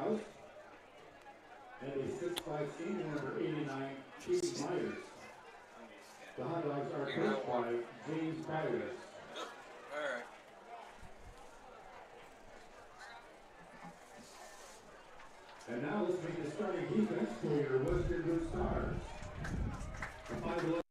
House. And a 6'5" senior, number 89, Keith Myers. The Hot Dogs are coached by James Byers. All right. And now let's meet the starting defense for your Western Blue Stars. The 5'11"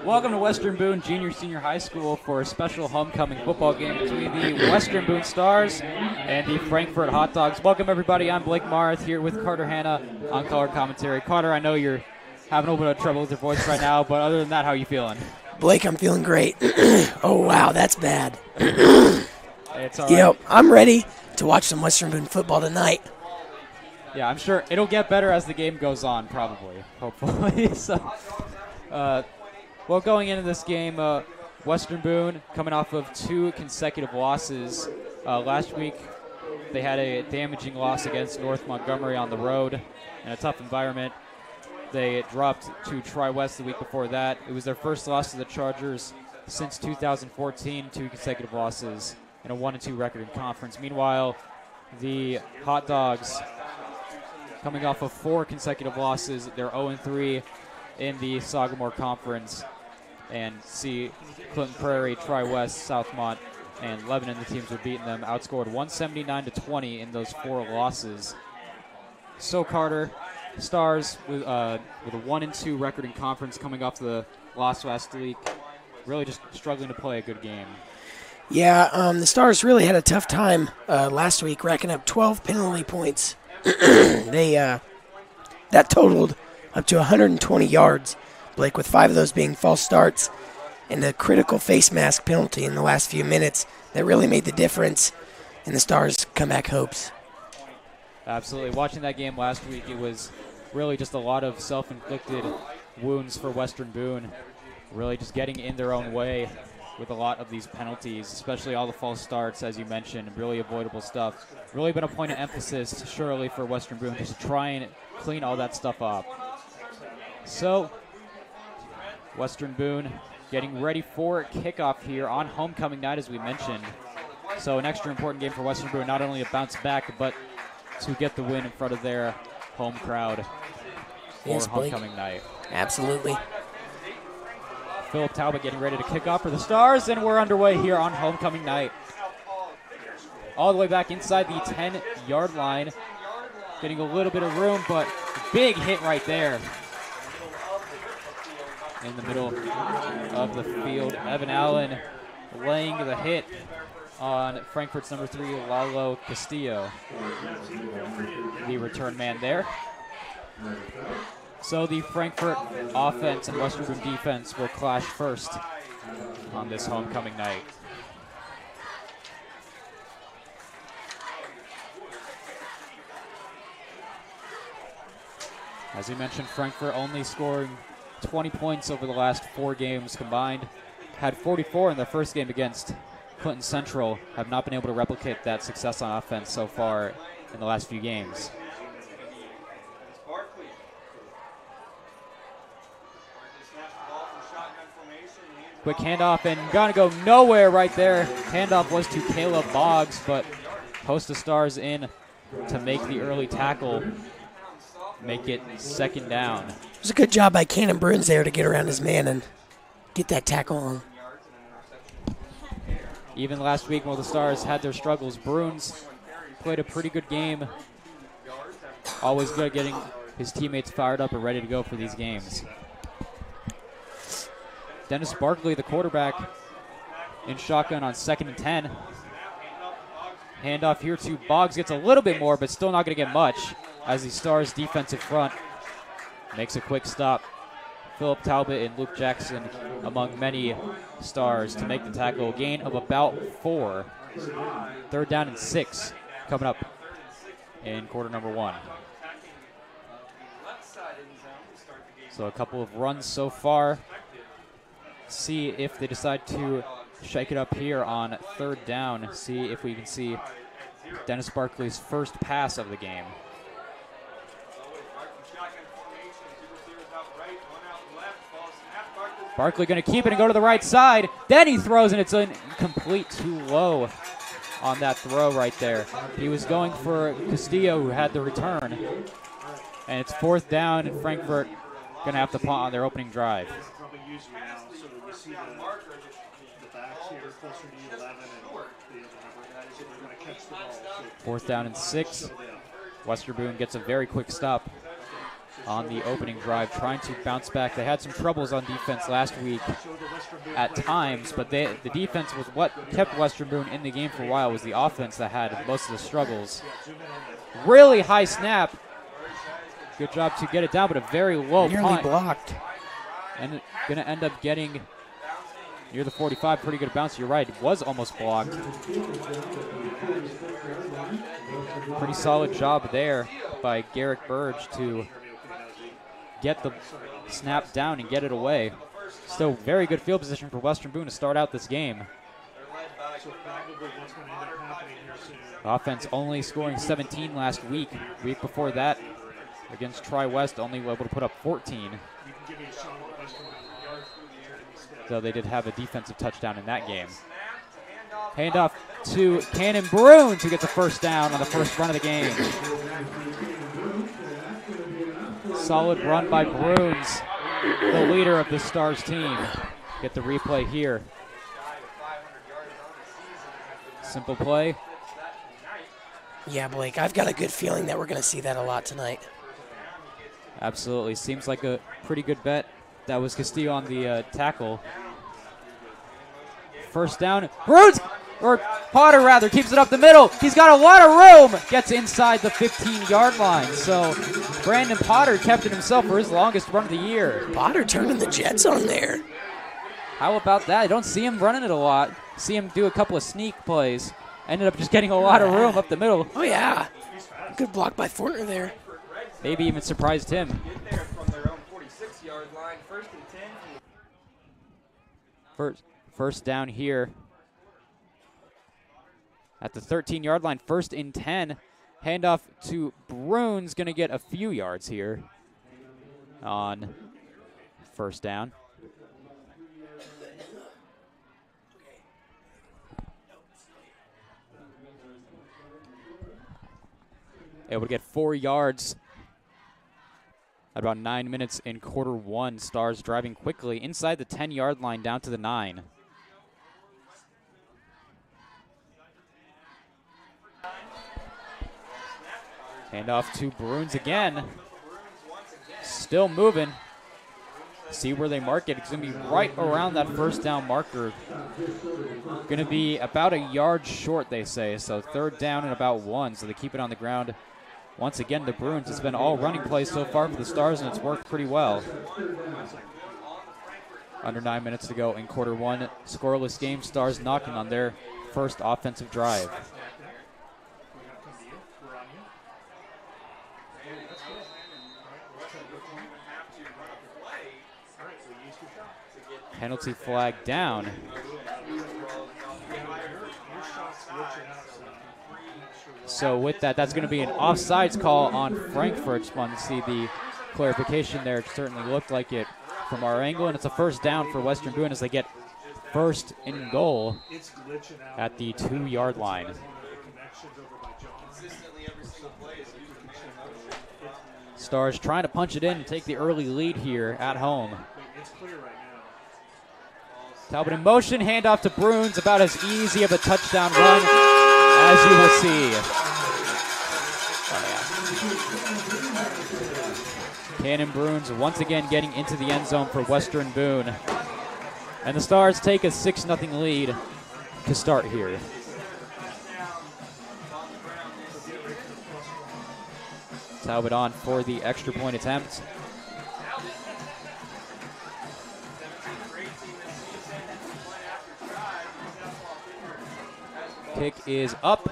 Welcome to Western Boone Junior Senior High School for a special homecoming football game between the Western Boone Stars and the Frankfort Hot Dogs. Welcome, everybody. I'm Blake Marth here with Carter Hanna on color commentary. Carter, I know you're having a little bit of trouble with your voice right now, but other than that, how are you feeling? Blake, I'm feeling great. Oh, wow, that's bad. It's all right. Yep, I'm ready to watch some Western Boone football tonight. Yeah, I'm sure it'll get better as the game goes on, probably, hopefully. Well, going into this game, Western Boone coming off of 2 consecutive losses. Last week, they had a damaging loss against North Montgomery on the road in a tough environment. They dropped to Tri-West the week before that. It was their first loss to the Chargers since 2014, 2 consecutive losses and a 1-2 record in conference. Meanwhile, the Hot Dogs, coming off of 4 consecutive losses, they're 0-3 in the Sagamore Conference, and see Clinton Prairie, Tri-West, Southmont, and Lebanon, the teams have beaten them, outscored 179-20 in those 4 losses. So Carter, Stars with a 1-2 record in conference, coming off the loss last week, really just struggling to play a good game. Yeah, the Stars really had a tough time last week, racking up 12 penalty points. That totaled up to 120 yards, Blake, with 5 of those being false starts and a critical face mask penalty in the last few minutes that really made the difference in the Stars' comeback hopes. Absolutely. Watching that game last week, it was really just a lot of self-inflicted wounds for Western Boone, really just getting in their own way with a lot of these penalties, especially all the false starts, as you mentioned, really avoidable stuff. Really been a point of emphasis, surely, for Western Boone, just to try and clean all that stuff up. So, Western Boone getting ready for kickoff here on homecoming night, as we mentioned. So an extra important game for Western Boone, not only to bounce back, but to get the win in front of their home crowd for homecoming night. Absolutely. Philip Talbot getting ready to kick off for the Stars, and we're underway here on homecoming night. All the way back inside the 10-yard line. Getting a little bit of room, but big hit right there in the middle of the field. Evan Allen laying the hit on Frankfort's number 3, Lalo Castillo, the return man there. So the Frankfort offense and Western Boone defense will clash first on this homecoming night. As we mentioned, Frankfort only scoring 20 points over the last 4 games combined. Had 44 in their first game against Clinton Central. Have not been able to replicate that success on offense so far in the last few games. Quick handoff, and gonna go nowhere right there. Handoff was to Caleb Boggs, but Posta Stars in to make the early tackle, make it 2nd down. It was a good job by Cannon Bruins there to get around his man and get that tackle on. Even last week when the Stars had their struggles, Bruins played a pretty good game. Always good at getting his teammates fired up and ready to go for these games. Dennis Barkley, the quarterback, in shotgun on 2nd and 10. Handoff here to Boggs, gets a little bit more, but still not going to get much as the Stars defensive front makes a quick stop. Philip Talbot and Luke Jackson among many Stars to make the tackle. Gain of about 4. 3rd down and 6 coming up in quarter number 1. So a couple of runs so far. See if they decide to shake it up here on 3rd down. See if we can see Dennis Barkley's first pass of the game. Barkley going to keep it and go to the right side. Then he throws, and it's incomplete, too low on that throw right there. He was going for Castillo, who had the return. And it's 4th down, and Frankfort going to have to punt on their opening drive. Fourth down and 6. Western Boone gets a very quick stop on the opening drive, trying to bounce back. They had some troubles on defense last week at times, but the defense was what kept Western Boone in the game for a while. Was the offense that had most of the struggles. Really high snap. Good job to get it down, but a very low nearly punt. Blocked. And going to end up getting near the 45. Pretty good bounce. You're right. It was almost blocked. Pretty solid job there by Garrick Burge to get the snap down and get it away. Still very good field position for Western Boone to start out this game. Offense only scoring 17 last week. Week before that against Tri-West only able to put up 14. So they did have a defensive touchdown in that game. Handoff to Cannon Bruins, who gets a first down on the first run of the game. Solid run by Bruins, the leader of the Stars team. Get the replay here. Simple play. Yeah, Blake, I've got a good feeling that we're going to see that a lot tonight. Absolutely. Seems like a pretty good bet. That was Castillo on the tackle. First down. Bruins, or Potter rather, keeps it up the middle. He's got a lot of room. Gets inside the 15-yard line. So Brandon Potter kept it himself for his longest run of the year. Potter turning the Jets on there. How about that? I don't see him running it a lot. See him do a couple of sneak plays. Ended up just getting a lot of room up the middle. Oh, yeah. Good block by Fortner there. Maybe even surprised him. First down here at the 13-yard line. 1st and 10. Handoff to Bruins. Going to get a few yards here on first down. Able to get 4 yards at about 9 minutes in quarter 1. Stars driving quickly inside the 10-yard line down to the 9. Handoff to Bruins again. Still moving. See where they mark it. It's going to be right around that first down marker. Going to be about a yard short, they say. So 3rd down and about 1. So they keep it on the ground. Once again, the Bruins, it's been all running plays so far for the Stars, and it's worked pretty well. Under 9 minutes to go in quarter 1. Scoreless game. Stars knocking on their first offensive drive. Penalty flag down. So with that, that's going to be an offsides call on Frankfort. Just wanted to see the clarification there. It certainly looked like it from our angle, and it's a first down for Western Boone as they get first and goal at the 2-yard line. Stars trying to punch it in and take the early lead here at home. Talbot in motion, handoff to Bruins, about as easy of a touchdown run as you will see. Cannon Bruins once again getting into the end zone for Western Boone. And the Stars take a 6-0 lead to start here. Talbot on for the extra point attempt. Kick is up,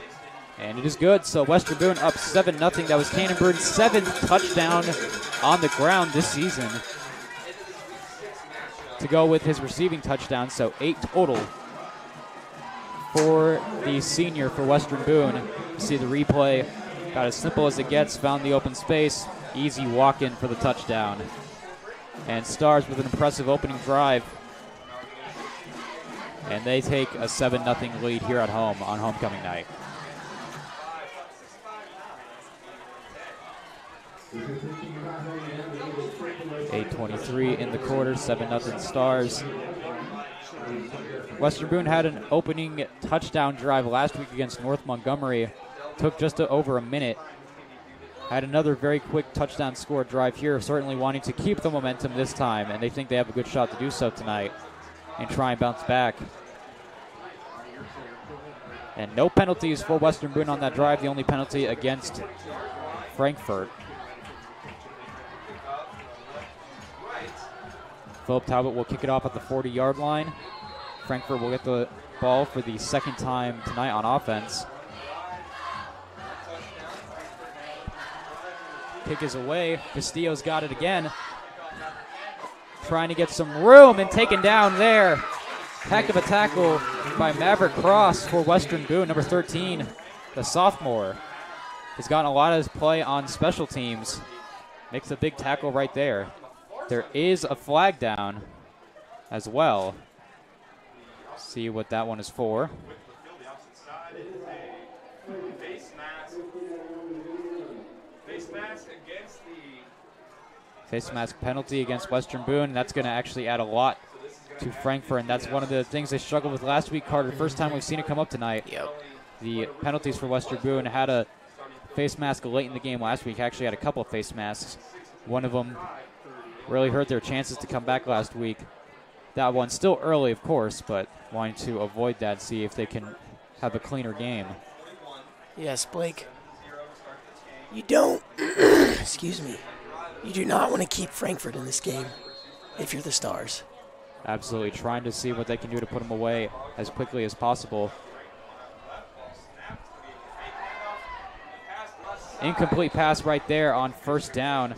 and it is good. So Western Boone up 7-0. That was Cannonbird's 7th touchdown on the ground this season, to go with his receiving touchdown, so 8 total for the senior for Western Boone. You see the replay, about as simple as it gets, found the open space, easy walk-in for the touchdown. And Stars with an impressive opening drive, and they take a 7-0 lead here at home on homecoming night. .8:23 in the quarter, 7-0 Stars. Western Boone had an opening touchdown drive last week against North Montgomery. Took just over a minute. Had another very quick touchdown score drive here, certainly wanting to keep the momentum this time, and they think they have a good shot to do so tonight and try and bounce back. And no penalties for Western Boone on that drive, the only penalty against Frankfort. Philip Talbot will kick it off at the 40-yard line. Frankfort will get the ball for the second time tonight on offense. Kick is away. Castillo's got it again. Trying to get some room and taken down there. Heck of a tackle by Maverick Cross for Western Boone, number 13, the sophomore. Has gotten a lot of his play on special teams. Makes a big tackle right there. There is a flag down as well. See what that one is for. Face mask penalty against Western Boone. That's going to actually add a lot to Frankfort, and that's one of the things they struggled with last week, Carter. First time we've seen it come up tonight. Yep. The penalties for Western Boone had a face mask late in the game last week. Actually had a couple of face masks. One of them really hurt their chances to come back last week. That one still early, of course, but wanting to avoid that, see if they can have a cleaner game. Yes, Blake. You don't, excuse me, you do not want to keep Frankfort in this game if you're the Stars. Absolutely, trying to see what they can do to put them away as quickly as possible. Incomplete pass right there on first down.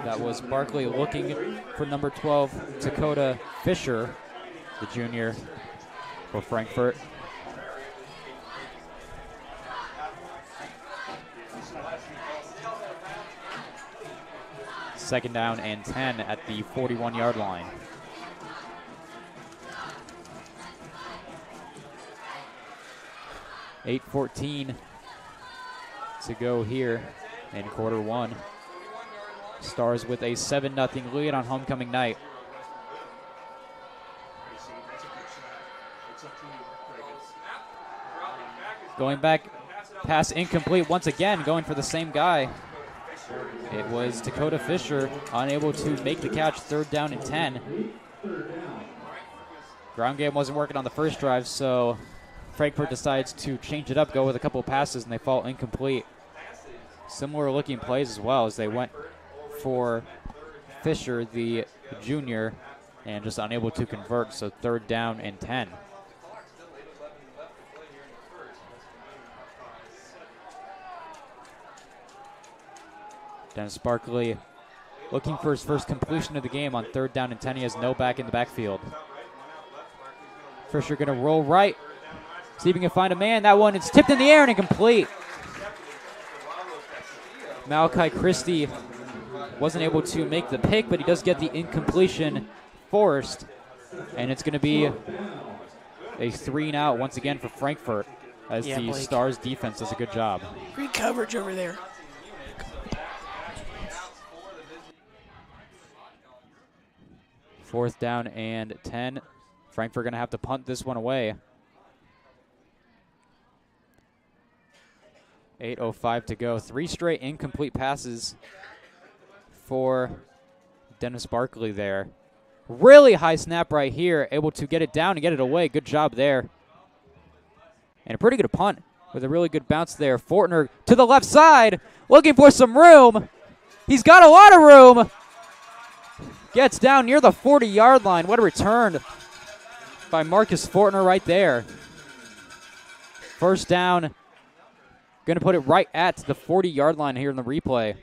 That was Barkley looking for number 12, Dakota Fisher, the junior for Frankfort. Second down and 10 at the 41-yard line. .8:14 to go here in quarter one. Stars with a 7-0 lead on homecoming night. Going back, pass incomplete once again, going for the same guy. It was Dakota Fisher, unable to make the catch, third down and 10. Ground game wasn't working on the first drive, so Frankfort decides to change it up, go with a couple of passes, and they fall incomplete. Similar looking plays as well, as they went for Fisher, the junior, and just unable to convert, so third down and 10. Dennis Barkley looking for his first completion of the game on third down and 10. He has no back in the backfield. Fisher going to roll right. See if he can find a man. That one is tipped in the air and incomplete. Malachi Christie wasn't able to make the pick, but he does get the incompletion forced. And it's going to be a 3-and-out once again for Frankfort, as the Blake. Stars defense does a good job. Great coverage over there. Fourth down and 10. Frankfort going to have to punt this one away. 8:05 to go. 3 straight incomplete passes for Dennis Barkley there. Really high snap right here. Able to get it down and get it away. Good job there. And a pretty good punt with a really good bounce there. Fortner to the left side, looking for some room. He's got a lot of room. Gets down near the 40-yard line. What a return by Marcus Fortner right there. First down. Going to put it right at the 40-yard line here in the replay. It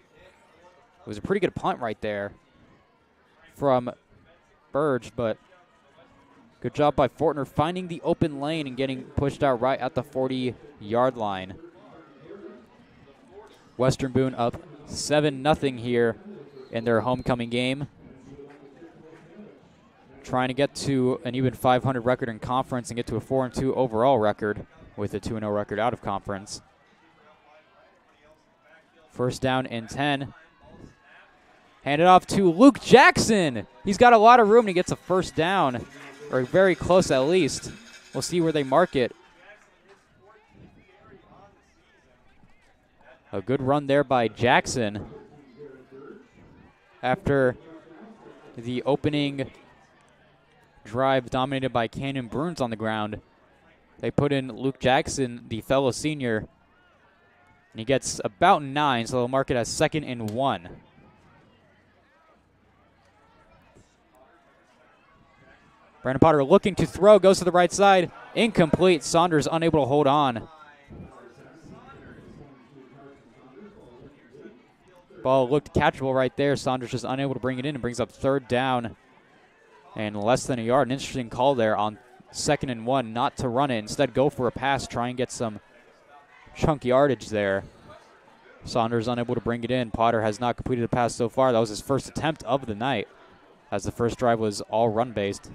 was a pretty good punt right there from Burge, but good job by Fortner finding the open lane and getting pushed out right at the 40-yard line. Western Boone up 7-0 here in their homecoming game. Trying to get to an even 500 record in conference and get to a 4-2 overall record with a 2-0 record out of conference. First down and 10. Hand it off to Luke Jackson. He's got a lot of room and he gets a first down, or very close at least. We'll see where they mark it. A good run there by Jackson after the opening drive dominated by Canyon Bruins on the ground. They put in Luke Jackson, the fellow senior, and he gets about 9, so they'll mark it as 2nd and 1. Brandon Potter looking to throw, goes to the right side, incomplete. Saunders unable to hold on. Ball looked catchable right there. Saunders just unable to bring it in and brings up 3rd down and less than a yard. An interesting call there on 2nd and 1, not to run it. Instead, go for a pass, try and get some chunk yardage there. Saunders unable to bring it in. Potter has not completed a pass so far. That was his first attempt of the night, as the first drive was all run-based.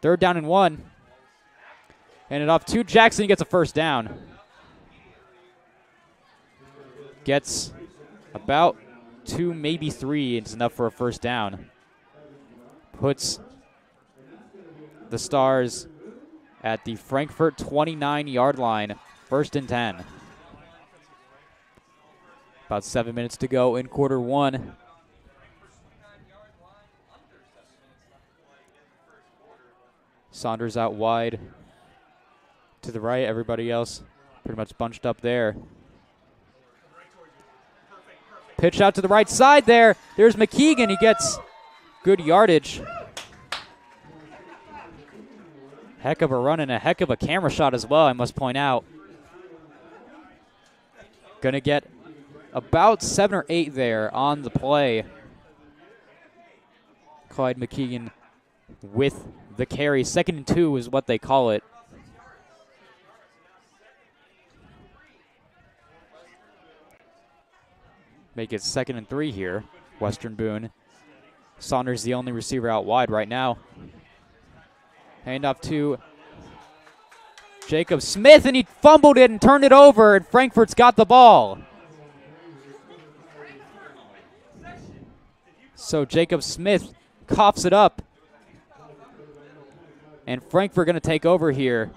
3rd down and 1. Hand it off to Jackson. He gets a first down. Gets about 2, maybe 3. It's enough for a first down. Puts the Stars at the Frankfort 29-yard line. 1st and 10. About 7 minutes to go in quarter 1. Saunders out wide to the right. Everybody else pretty much bunched up there. Pitch out to the right side there. There's McKeegan. He gets good yardage. Heck of a run and a heck of a camera shot as well, I must point out. Going to get about 7 or 8 there on the play. Clyde McKeegan with the carry. 2nd and 2 is what they call it. Make it 2nd and 3 here. Western Boone. Saunders the only receiver out wide right now. Hand off to Jacob Smith, and he fumbled it and turned it over, and Frankfort's got the ball. So Jacob Smith coughs it up, and Frankfort going to take over here.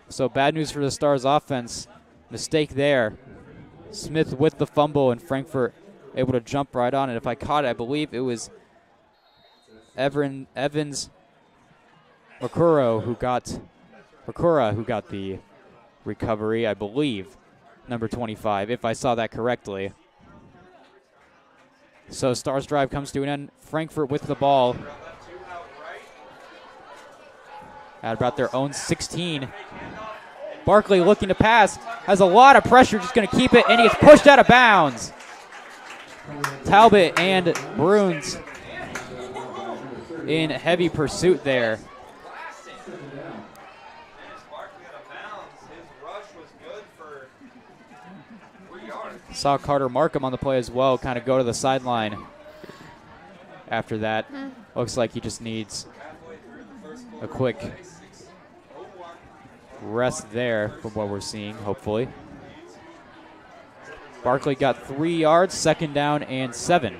So bad news for the Stars offense. Mistake there. Smith with the fumble, and Frankfort able to jump right on it. If I caught it, I believe it was Evans Makura who got the recovery, I believe, number 25, if I saw that correctly. So Stars drive comes to an end. Frankfort with the ball at about their own 16. Barkley looking to pass, has a lot of pressure, just going to keep it, and he gets pushed out of bounds. Talbot and Bruins in heavy pursuit there. Saw Carter Markham on the play as well, kind of go to the sideline after that. Looks like he just needs a quick rest there from what we're seeing, hopefully. Barkley got 3 yards, 2nd down and 7.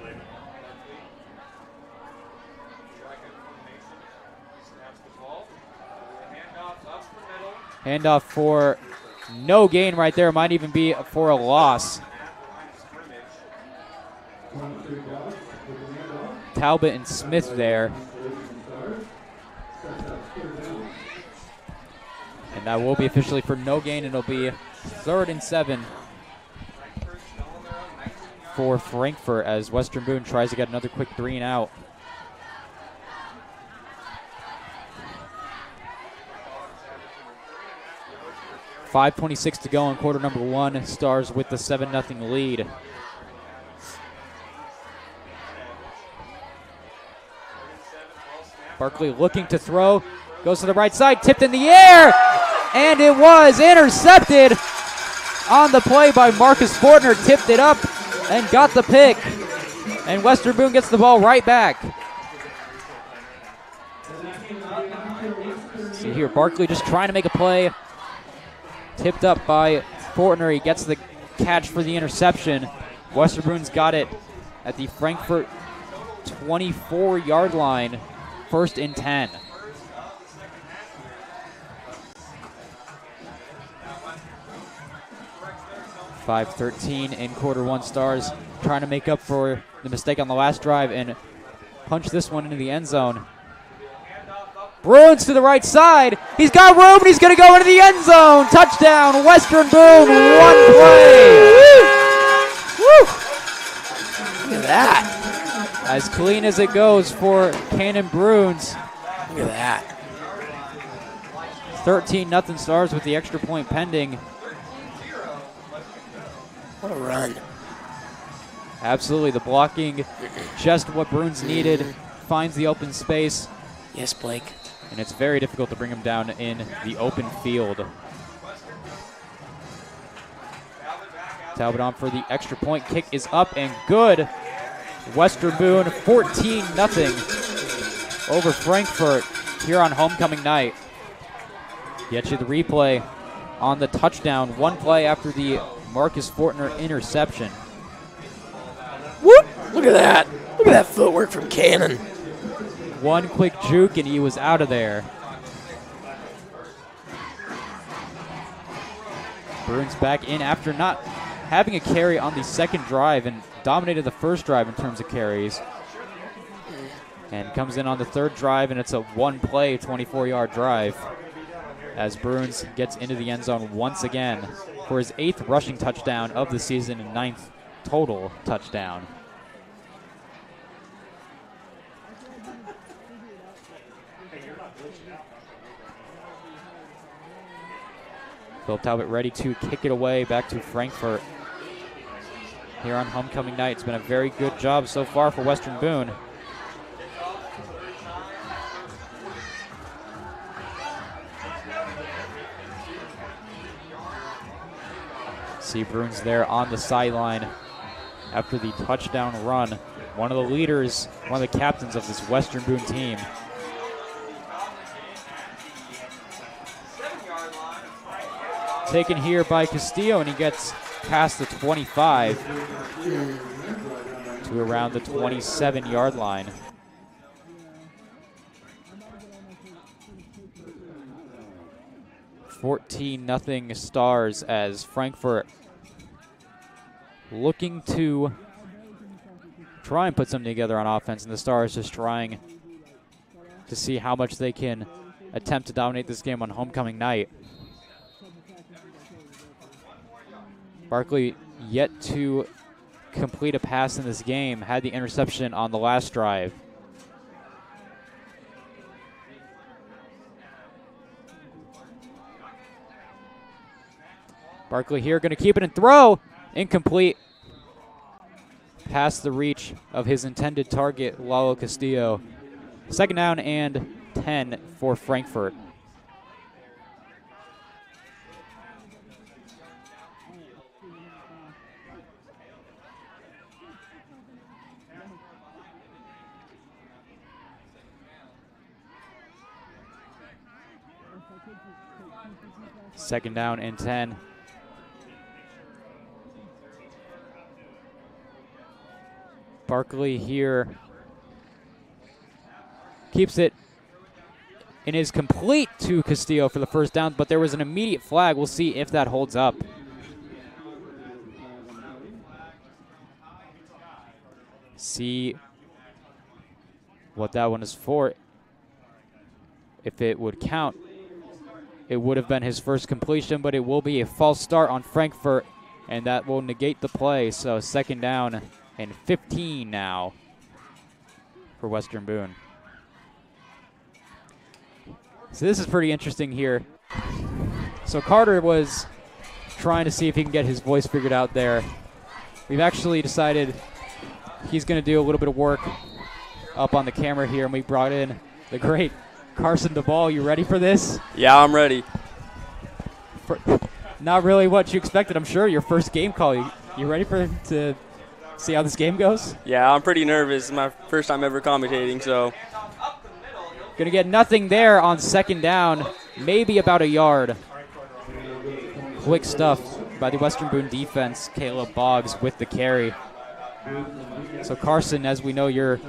Handoff for no gain right there. Might even be for a loss. Talbot and Smith there. And that will be officially for no gain. It'll be 3rd and 7 for Frankfort as Western Boone tries to get another quick 3 and out. .5:26 to go in quarter number 1. Stars with the 7-0 lead. Barkley looking to throw. Goes to the right side, tipped in the air, and it was intercepted on the play by Marcus Fortner. Tipped it up and got the pick. And Western Boone gets the ball right back. See here, Barkley just trying to make a play. Tipped up by Fortner. He gets the catch for the interception. Western Boone's got it at the Frankfort 24-yard line. 1st and 10. .5:13 in quarter 1. Stars trying to make up for the mistake on the last drive and punch this one into the end zone. Bruins to the right side. He's got room and he's going to go into the end zone. Touchdown, Western Boone. 1 play. Woo! Look at that. As clean as it goes for Cannon Bruins. Look at that. 13-0 Stars with the extra point pending. What a run. Absolutely, the blocking, just what Bruins needed. Finds the open space. Yes, Blake. And it's very difficult to bring him down in the open field. Talbot on for the extra point. Kick is up and good. Western Boone 14-0 over Frankfort here on homecoming night. Get you the replay on the touchdown. 1 play after the Marcus Fortner interception. Whoop! Look at that. Look at that footwork from Cannon. 1 quick juke and he was out of there. Bruins back in after not having a carry on the 2nd drive and dominated the 1st drive in terms of carries. And comes in on the 3rd drive and it's a 1-play, 24-yard drive as Bruins gets into the end zone once again for his 8th rushing touchdown of the season and 9th total touchdown. Philip Talbot ready to kick it away back to Frankfort. Here on homecoming night, it's been a very good job so far for Western Boone. See Bruins there on the sideline after the touchdown run. One of the leaders, one of the captains of this Western Boone team. Taken here by Castillo, and he gets past the 25 to around the 27-yard line. $14-0 Stars as Frankfort looking to try and put something together on offense, and the Stars just trying to see how much they can attempt to dominate this game on homecoming night. Barkley yet to complete a pass in this game, had the interception on the last drive. Barkley here going to keep it and throw. Incomplete. Past the reach of his intended target, Lalo Castillo. 2nd down and 10 for Frankfort. Second down and 10. Barkley here keeps it and is complete to Castillo for the 1st down, but there was an immediate flag. We'll see if that holds up. See what that one is for. If it would count, it would have been his first completion, but it will be a false start on Frankfort, and that will negate the play. So 2nd down and 15 now for Western Boone. So this is pretty interesting here. So Carter was trying to see if he can get his voice figured out there. We've actually decided he's going to do a little bit of work up on the camera here, and we brought in the great Carson Duvall. You ready for this? Yeah, I'm ready. Not really what you expected, I'm sure. Your first game call. You ready to see how this game goes? Yeah, I'm pretty nervous. It's my first time ever commentating, so. Going to get nothing there on 2nd down, maybe about a yard. Quick stuff by the Western Boone defense. Caleb Boggs with the carry. So Carson, as we know, you're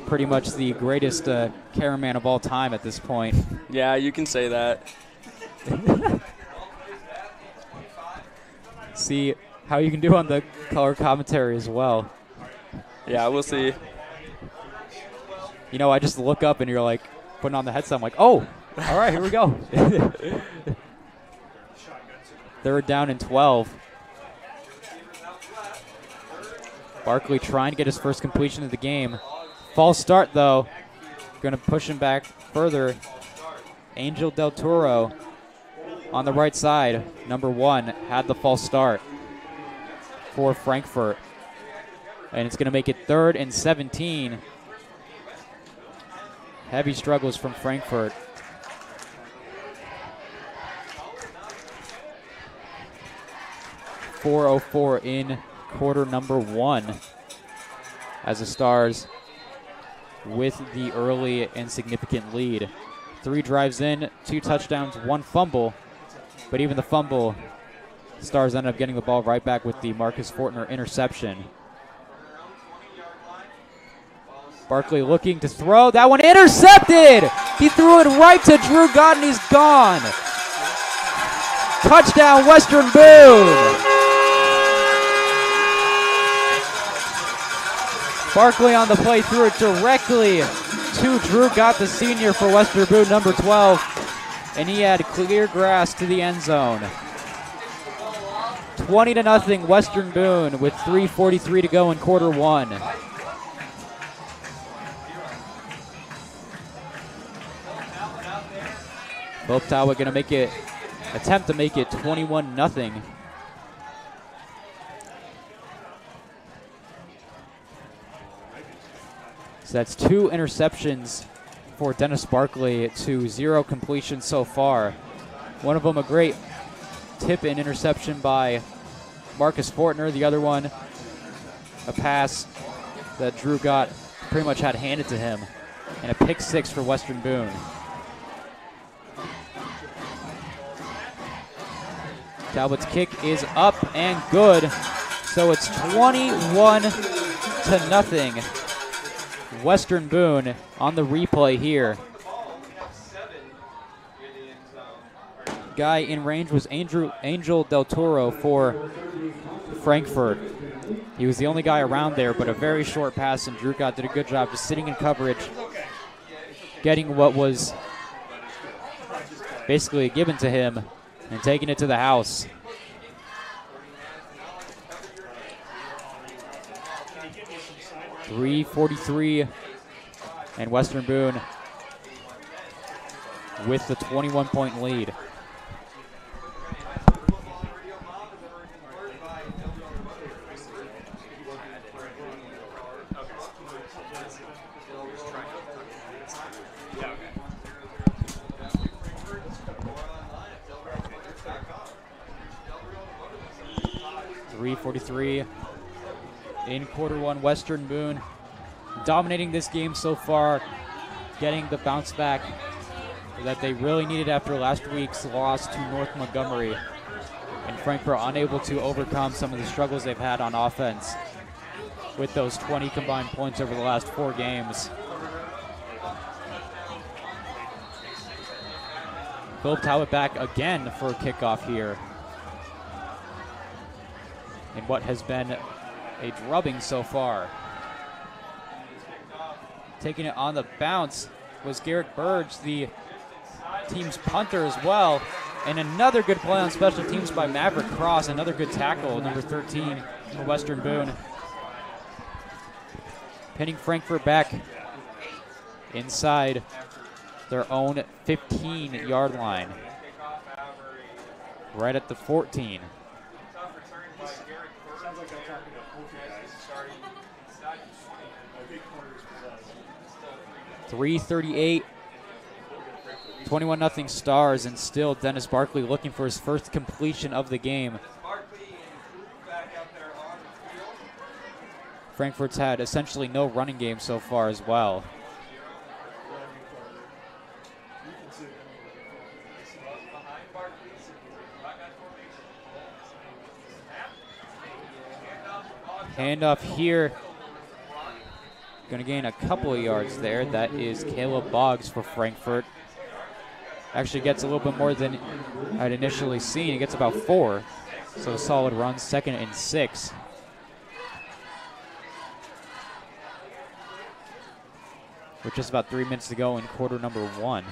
pretty much the greatest cameraman of all time at this point. Yeah, you can say that. See how you can do on the color commentary as well. Yeah, we'll see. You know, I just look up and you're like putting on the headset. I'm like, oh, all right, here we go. 3rd down and 12. Barkley trying to get his first completion of the game. False start, though. Going to push him back further. Angel Del Toro on the right side. Number 1 had the false start for Frankfort. And it's going to make it 3rd and 17. Heavy struggles from Frankfort. .404 in quarter number 1 as the Stars with the early and significant lead. 3 drives in, 2 touchdowns, 1 fumble, but even the fumble, Stars ended up getting the ball right back with the Marcus Fortner interception. Barkley looking to throw, that one intercepted! He threw it right to Drew Gott and he's gone. Touchdown Western Boone! Barkley on the play, threw it directly to Drew Gott, the senior for Western Boone, number 12, and he had clear grass to the end zone. 20-0 Western Boone with 3:43 to go in quarter 1. Philip Talbot going to attempt to make it 21-0. So that's 2 interceptions for Dennis Barkley to 0 completions so far. One of them a great tip-in interception by Marcus Fortner. The other one, a pass that Drew Gott pretty much had handed to him. And a pick 6 for Western Boone. Talbot's kick is up and good. So it's 21-0. Western Boone on the replay here. Guy in range was Angel Del Toro for Frankfort. He was the only guy around there, but a very short pass, and Drew Gott did a good job just sitting in coverage, getting what was basically given to him and taking it to the house. .343 and Western Boone with the 21-point lead. .343 in quarter 1. Western Boone dominating this game so far, getting the bounce back that they really needed after last week's loss to North Montgomery. And Frankfort unable to overcome some of the struggles they've had on offense with those 20 combined points over the last 4 games. Philip Talbot back again for a kickoff here in what has been a drubbing so far. Taking it on the bounce was Garrett Burge, the team's punter as well. And another good play on special teams by Maverick Cross. Another good tackle, number 13 for Western Boone. Pinning Frankfort back inside their own 15-yard line. Right at the 14. 3:38, 21-0 Stars, and still Dennis Barkley looking for his first completion of the game. Frankfort's had essentially no running game so far as well. Handoff here. Going to gain a couple of yards there. That is Caleb Boggs for Frankfort. Actually gets a little bit more than I'd initially seen. He gets about 4. So a solid run, 2nd and 6. With just about 3 minutes to go in quarter number 1.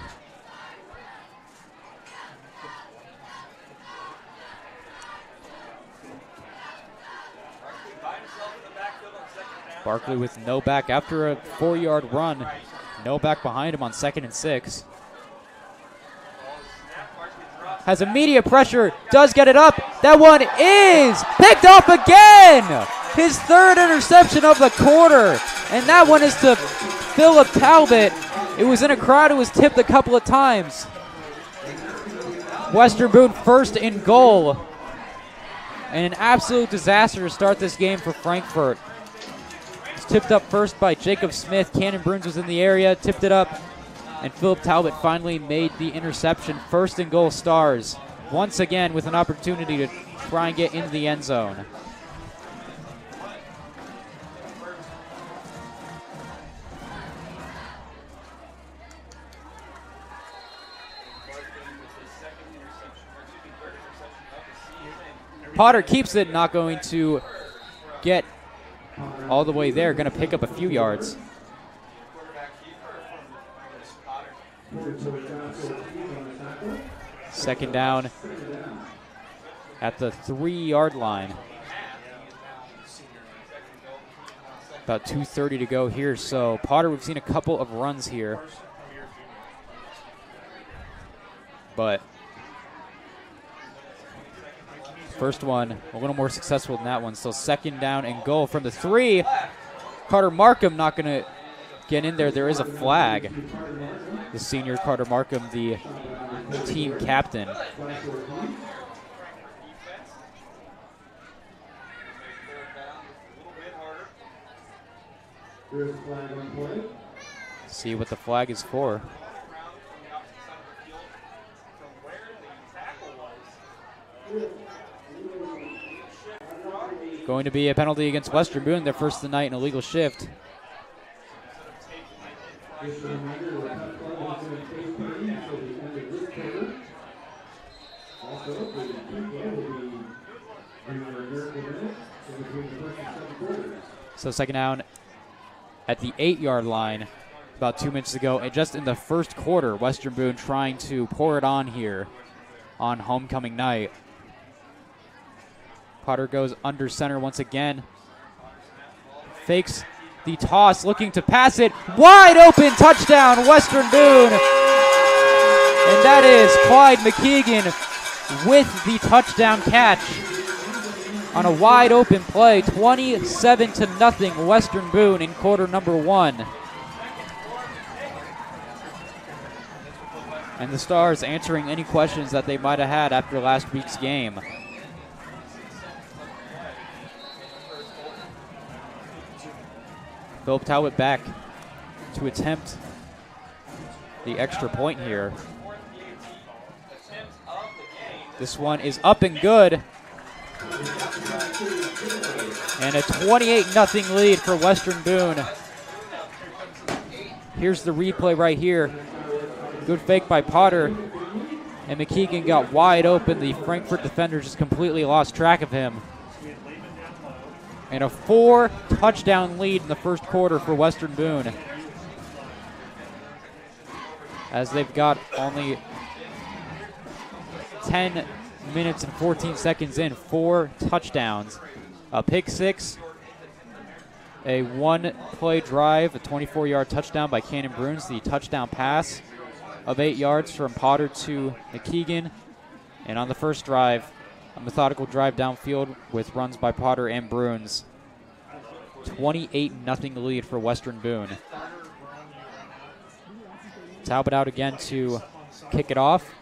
Barkley with no back after a 4-yard run. No back behind him on 2nd and 6. Has immediate pressure, does get it up. That one is picked off again. His 3rd interception of the quarter. And that one is to Philip Talbot. It was in a crowd, it was tipped a couple of times. Western Boone 1st and goal. And an absolute disaster to start this game for Frankfort. Tipped up first by Jacob Smith. Cannon Bruns was in the area, tipped it up, and Philip Talbot finally made the interception. 1st and goal Stars, once again with an opportunity to try and get into the end zone. Potter keeps it, not going to get all the way there, going to pick up a few yards. Second down at the 3-yard line. About 2:30 to go here. So Potter, we've seen a couple of runs here, but first one a little more successful than that one. So 2nd down and goal from the 3. Carter Markham not going to get in there. There is a flag. The senior Carter Markham, the team captain. See what the flag is for. Going to be a penalty against Western Boone, their first of the night in a legal shift. So 2nd down at the 8-yard line, about 2 minutes to go. And just in the first quarter, Western Boone trying to pour it on here on homecoming night. Potter goes under center once again. Fakes the toss, looking to pass it. Wide open, touchdown, Western Boone. And that is Clyde McKeegan with the touchdown catch on a wide open play. 27-0 Western Boone in quarter number 1. And the Stars answering any questions that they might have had after last week's game. Philip Talbot back to attempt the extra point here. This one is up and good. And a 28-0 lead for Western Boone. Here's the replay right here. Good fake by Potter. And McKeegan got wide open. The Frankfort defender just completely lost track of him. And a 4-touchdown lead in the first quarter for Western Boone. as they've got only 10 minutes and 14 seconds in, 4 touchdowns, a pick 6, a 1-play drive, a 24-yard touchdown by Cannon Bruins, the touchdown pass of 8 yards from Potter to McKeegan, and on the first drive, a methodical drive downfield with runs by Potter and Bruins. 28-0 lead for Western Boone. Talbot out again to kick it off.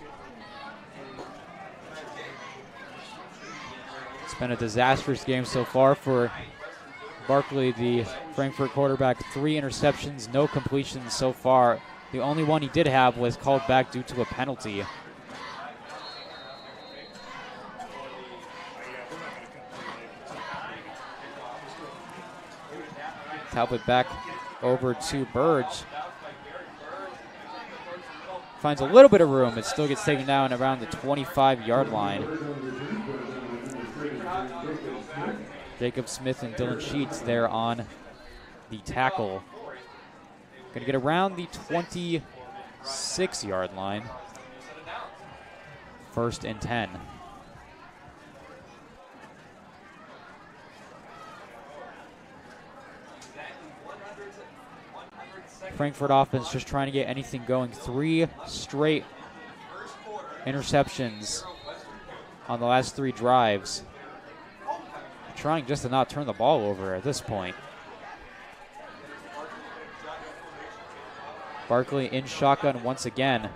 It's been a disastrous game so far for Barkley, the Frankfort quarterback. 3 interceptions, no completions so far. The only one he did have was called back due to a penalty. Talbot back over to Burge. Finds a little bit of room. It still gets taken down around the 25-yard line. Jacob Smith and Dylan Sheets there on the tackle. Going to get around the 26-yard line. 1st and 10. Frankfort offense just trying to get anything going. 3 straight interceptions on the last 3 drives. Trying just to not turn the ball over at this point. Barkley in shotgun once again.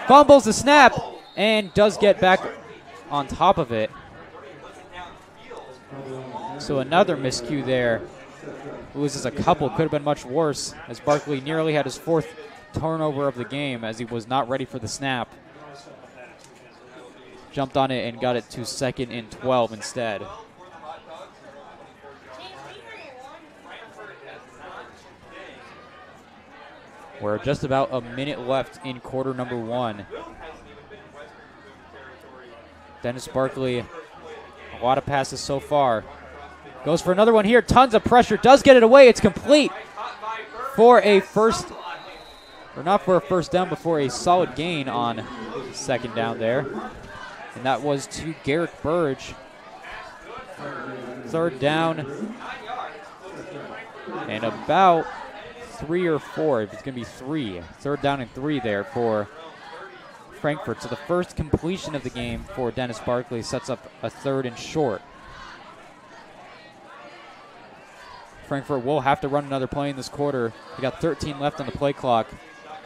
Fumbles the snap and does get back on top of it. So another miscue there. Loses a couple, could have been much worse, as Barkley nearly had his 4th turnover of the game as he was not ready for the snap. Jumped on it and got it to 2nd and 12 instead. We're just about a minute left in quarter number 1. Dennis Barkley, a lot of passes so far. Goes for another one here. Tons of pressure. Does get it away. It's complete for a first, or not for a first down, but for a solid gain on 2nd down there. And that was to Garrick Burge. 3rd down and about 3 or 4. If it's going to be 3. 3rd down and 3 there for Frankfort. So the first completion of the game for Dennis Barkley sets up a 3rd and short. Frankfort will have to run another play in this quarter. We got 13 left on the play clock.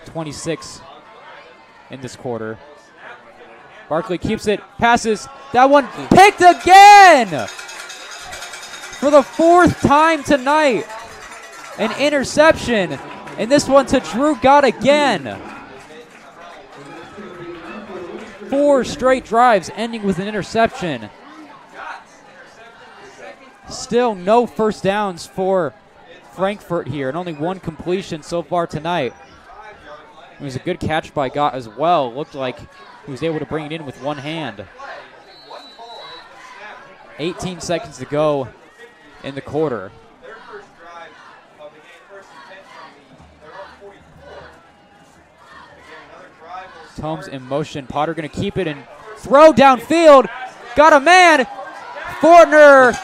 26 in this quarter. Barkley keeps it, passes. That one picked again! For the 4th time tonight. An interception. And this one to Drew Gott again. 4 straight drives ending with an interception. Still no first downs for Frankfort here, and only 1 completion so far tonight. It was a good catch by Gott as well. Looked like he was able to bring it in with one hand. 18 seconds to go in the quarter. Tomes in motion. Potter going to keep it and throw downfield. Got a man. Fortner.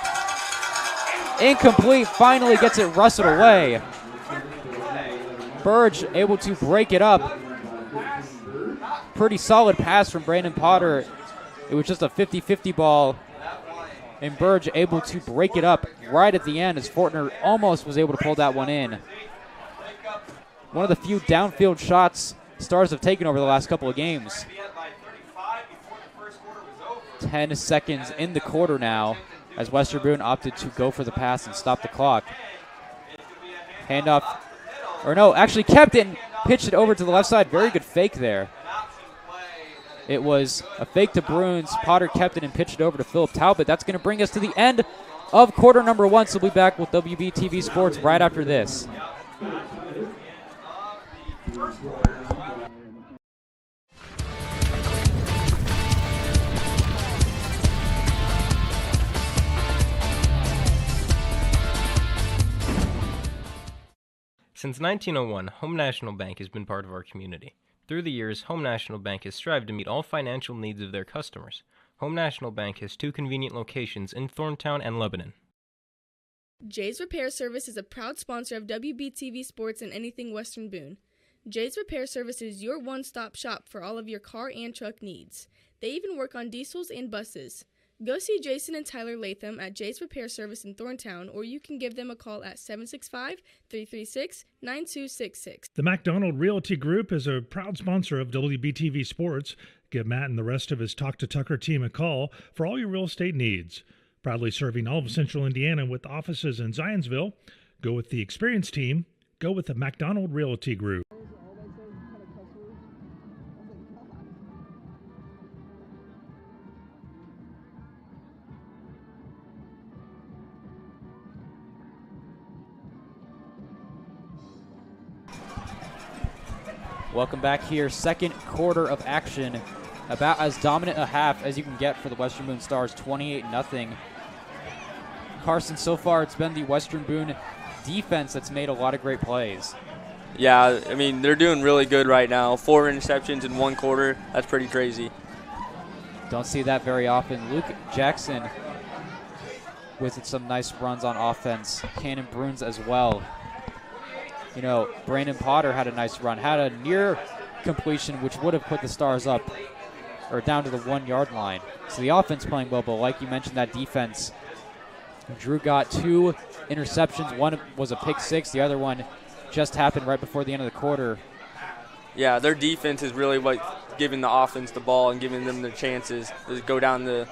Incomplete. Finally gets it wrestled away. Burge able to break it up. Pretty solid pass from Brandon Potter. It was just a 50-50 ball. And Burge able to break it up right at the end as Fortner almost was able to pull that one in. One of the few downfield shots Stars have taken over the last couple of games. 10 seconds in the quarter now as Western Boone opted to go for the pass and stop the clock. Handoff, or no, actually kept it and pitched it over to the left side. Very good fake there. It was a fake to Bruins. Potter kept it and pitched it over to Philip Talbot. That's going to bring us to the end of quarter number 1. So we'll be back with WBTV Sports right after this. Since 1901, Home National Bank has been part of our community. Through the years, Home National Bank has strived to meet all financial needs of their customers. Home National Bank has 2 convenient locations in Thorntown and Lebanon. Jay's Repair Service is a proud sponsor of WBTV Sports and Anything Western Boone. Jay's Repair Service is your one-stop shop for all of your car and truck needs. They even work on diesels and buses. Go see Jason and Tyler Latham at Jay's Repair Service in Thorntown, or you can give them a call at 765-336-9266. The MacDonald Realty Group is a proud sponsor of WBTV Sports. Give Matt and the rest of his Talk to Tucker team a call for all your real estate needs. Proudly serving all of Central Indiana with offices in Zionsville. Go with the experienced team. Go with the MacDonald Realty Group. Welcome back here. Second quarter of action. About as dominant a half as you can get for the Western Boone Stars, 28-0. Carson, so far it's been the Western Boone defense that's made a lot of great plays. Yeah, I mean, they're doing really good right now. 4 interceptions in 1 quarter. That's pretty crazy. Don't see that very often. Luke Jackson with some nice runs on offense. Cannon Bruins as well. You know, Brandon Potter had a nice run, had a near completion which would have put the Stars up or down to the 1-yard line. So the offense playing well, but like you mentioned, that defense. Drew got 2 interceptions. One was a pick 6. The other one just happened right before the end of the quarter. Yeah, their defense is really what giving the offense the ball and giving them the chances to go down the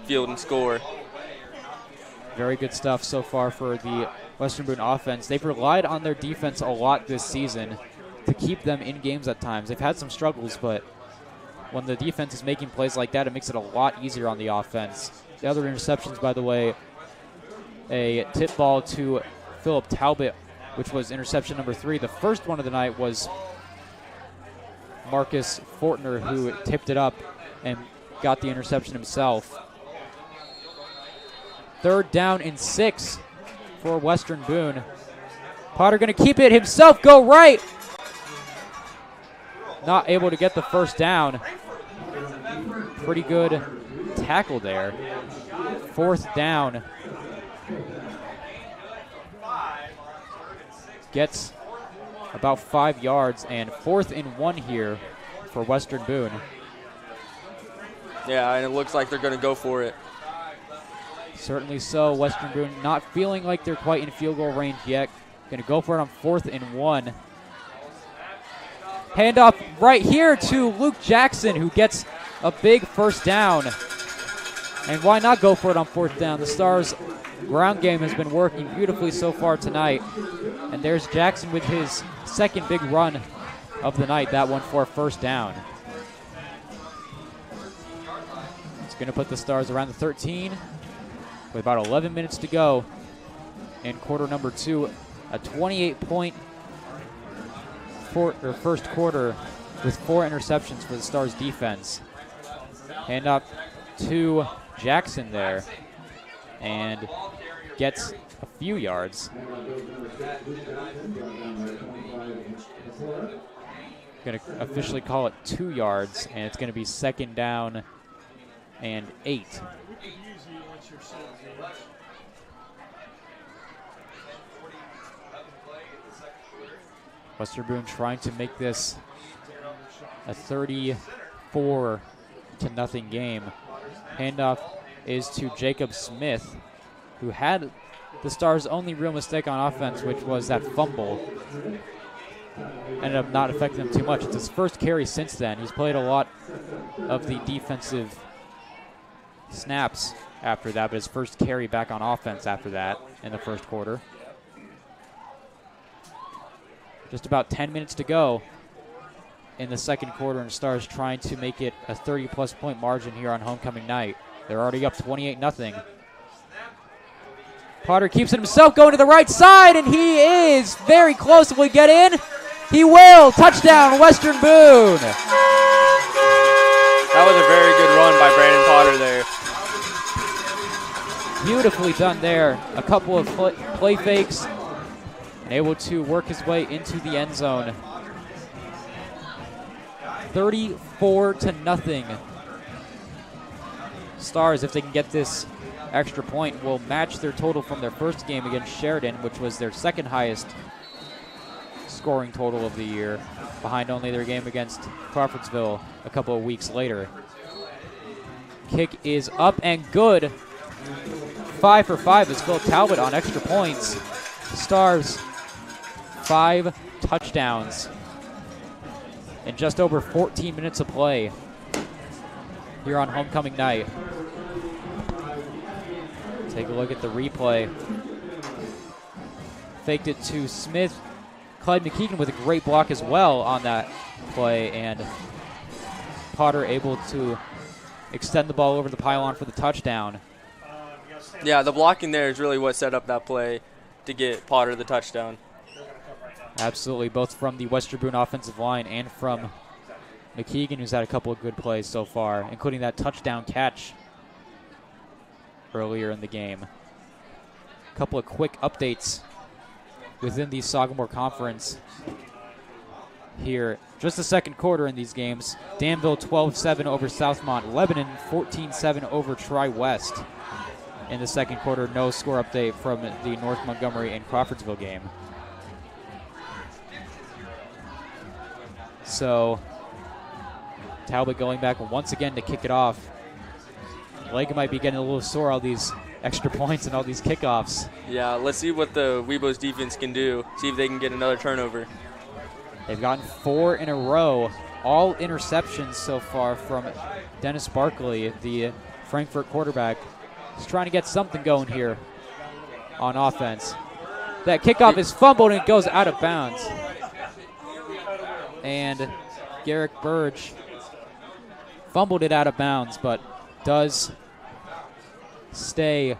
field and score. Very good stuff so far for the Western Boone offense. They've relied on their defense a lot this season to keep them in games at times. They've had some struggles, but when the defense is making plays like that, it makes it a lot easier on the offense. The other interceptions, by the way, a tip ball to Philip Talbot, which was interception number 3. The first one of the night was Marcus Fortner, who tipped it up and got the interception himself. 3rd down and 6 for Western Boone. Potter going to keep it himself, go right. Not able to get the first down. Pretty good tackle there. 4th down. Gets about 5 yards, and 4th and 1 here for Western Boone. Yeah, and it looks like they're going to go for it. Certainly so. Western Boone not feeling like they're quite in field goal range yet. Going to go for it on 4th and 1. Handoff right here to Luke Jackson, who gets a big first down. And why not go for it on 4th down? The Stars' ground game has been working beautifully so far tonight. And there's Jackson with his 2nd big run of the night, that one for a first down. It's going to put the Stars around the 13 with about 11 minutes to go in quarter number 2. A 28-point first quarter with 4 interceptions for the Stars defense. Hand up to Jackson there and gets a few yards. Going to officially call it 2 yards, and it's going to be 2nd down and 8. Western Boone trying to make this a 34-0 game. Handoff is to Jacob Smith, who had the Stars' only real mistake on offense, which was that fumble. Ended up not affecting him too much. It's his first carry since then. He's played a lot of the defensive snaps after that, but his first carry back on offense after that in the first quarter. Just about 10 minutes to go in the second quarter, and Stars trying to make it a 30-plus point margin here on homecoming night. They're already up 28-0. Potter keeps it himself, going to the right side, and he is very close. Will he get in? He will. Touchdown, Western Boone. That was a very good run by Brandon Potter there. Beautifully done there. A couple of play fakes and able to work his way into the end zone. 34-0. Stars, if they can get this extra point, will match their total from their first game against Sheridan, which was their second highest scoring total of the year, behind only their game against Crawfordsville a couple of weeks later. Kick is up and good. 5 for 5 is Phil Talbot on extra points. Stars, 5 touchdowns in just over 14 minutes of play here on homecoming night. Take a look at the replay. Faked it to Smith. Clyde McKeegan with a great block as well on that play, and Potter able to extend the ball over the pylon for the touchdown. Yeah, the blocking there is really what set up that play to get Potter the touchdown. Absolutely, both from the Western Boone offensive line and from McKeegan, who's had a couple of good plays so far, including that touchdown catch earlier in the game. A couple of quick updates within the Sagamore Conference here. Just the second quarter in these games. Danville 12-7 over Southmont. Lebanon 14-7 over Tri-West. In the second quarter, no score update from the North Montgomery and Crawfordsville game. So Talbot going back once again to kick it off. Leg might be getting a little sore, all these extra points and all these kickoffs. Yeah, let's see what the Webo's defense can do. See if they can get another turnover. They've gotten 4 in a row, all interceptions so far from Dennis Barkley, the Frankfort quarterback. He's trying to get something going here on offense. That kickoff is fumbled and goes out of bounds. And Garrick Burge fumbled it out of bounds, but does stay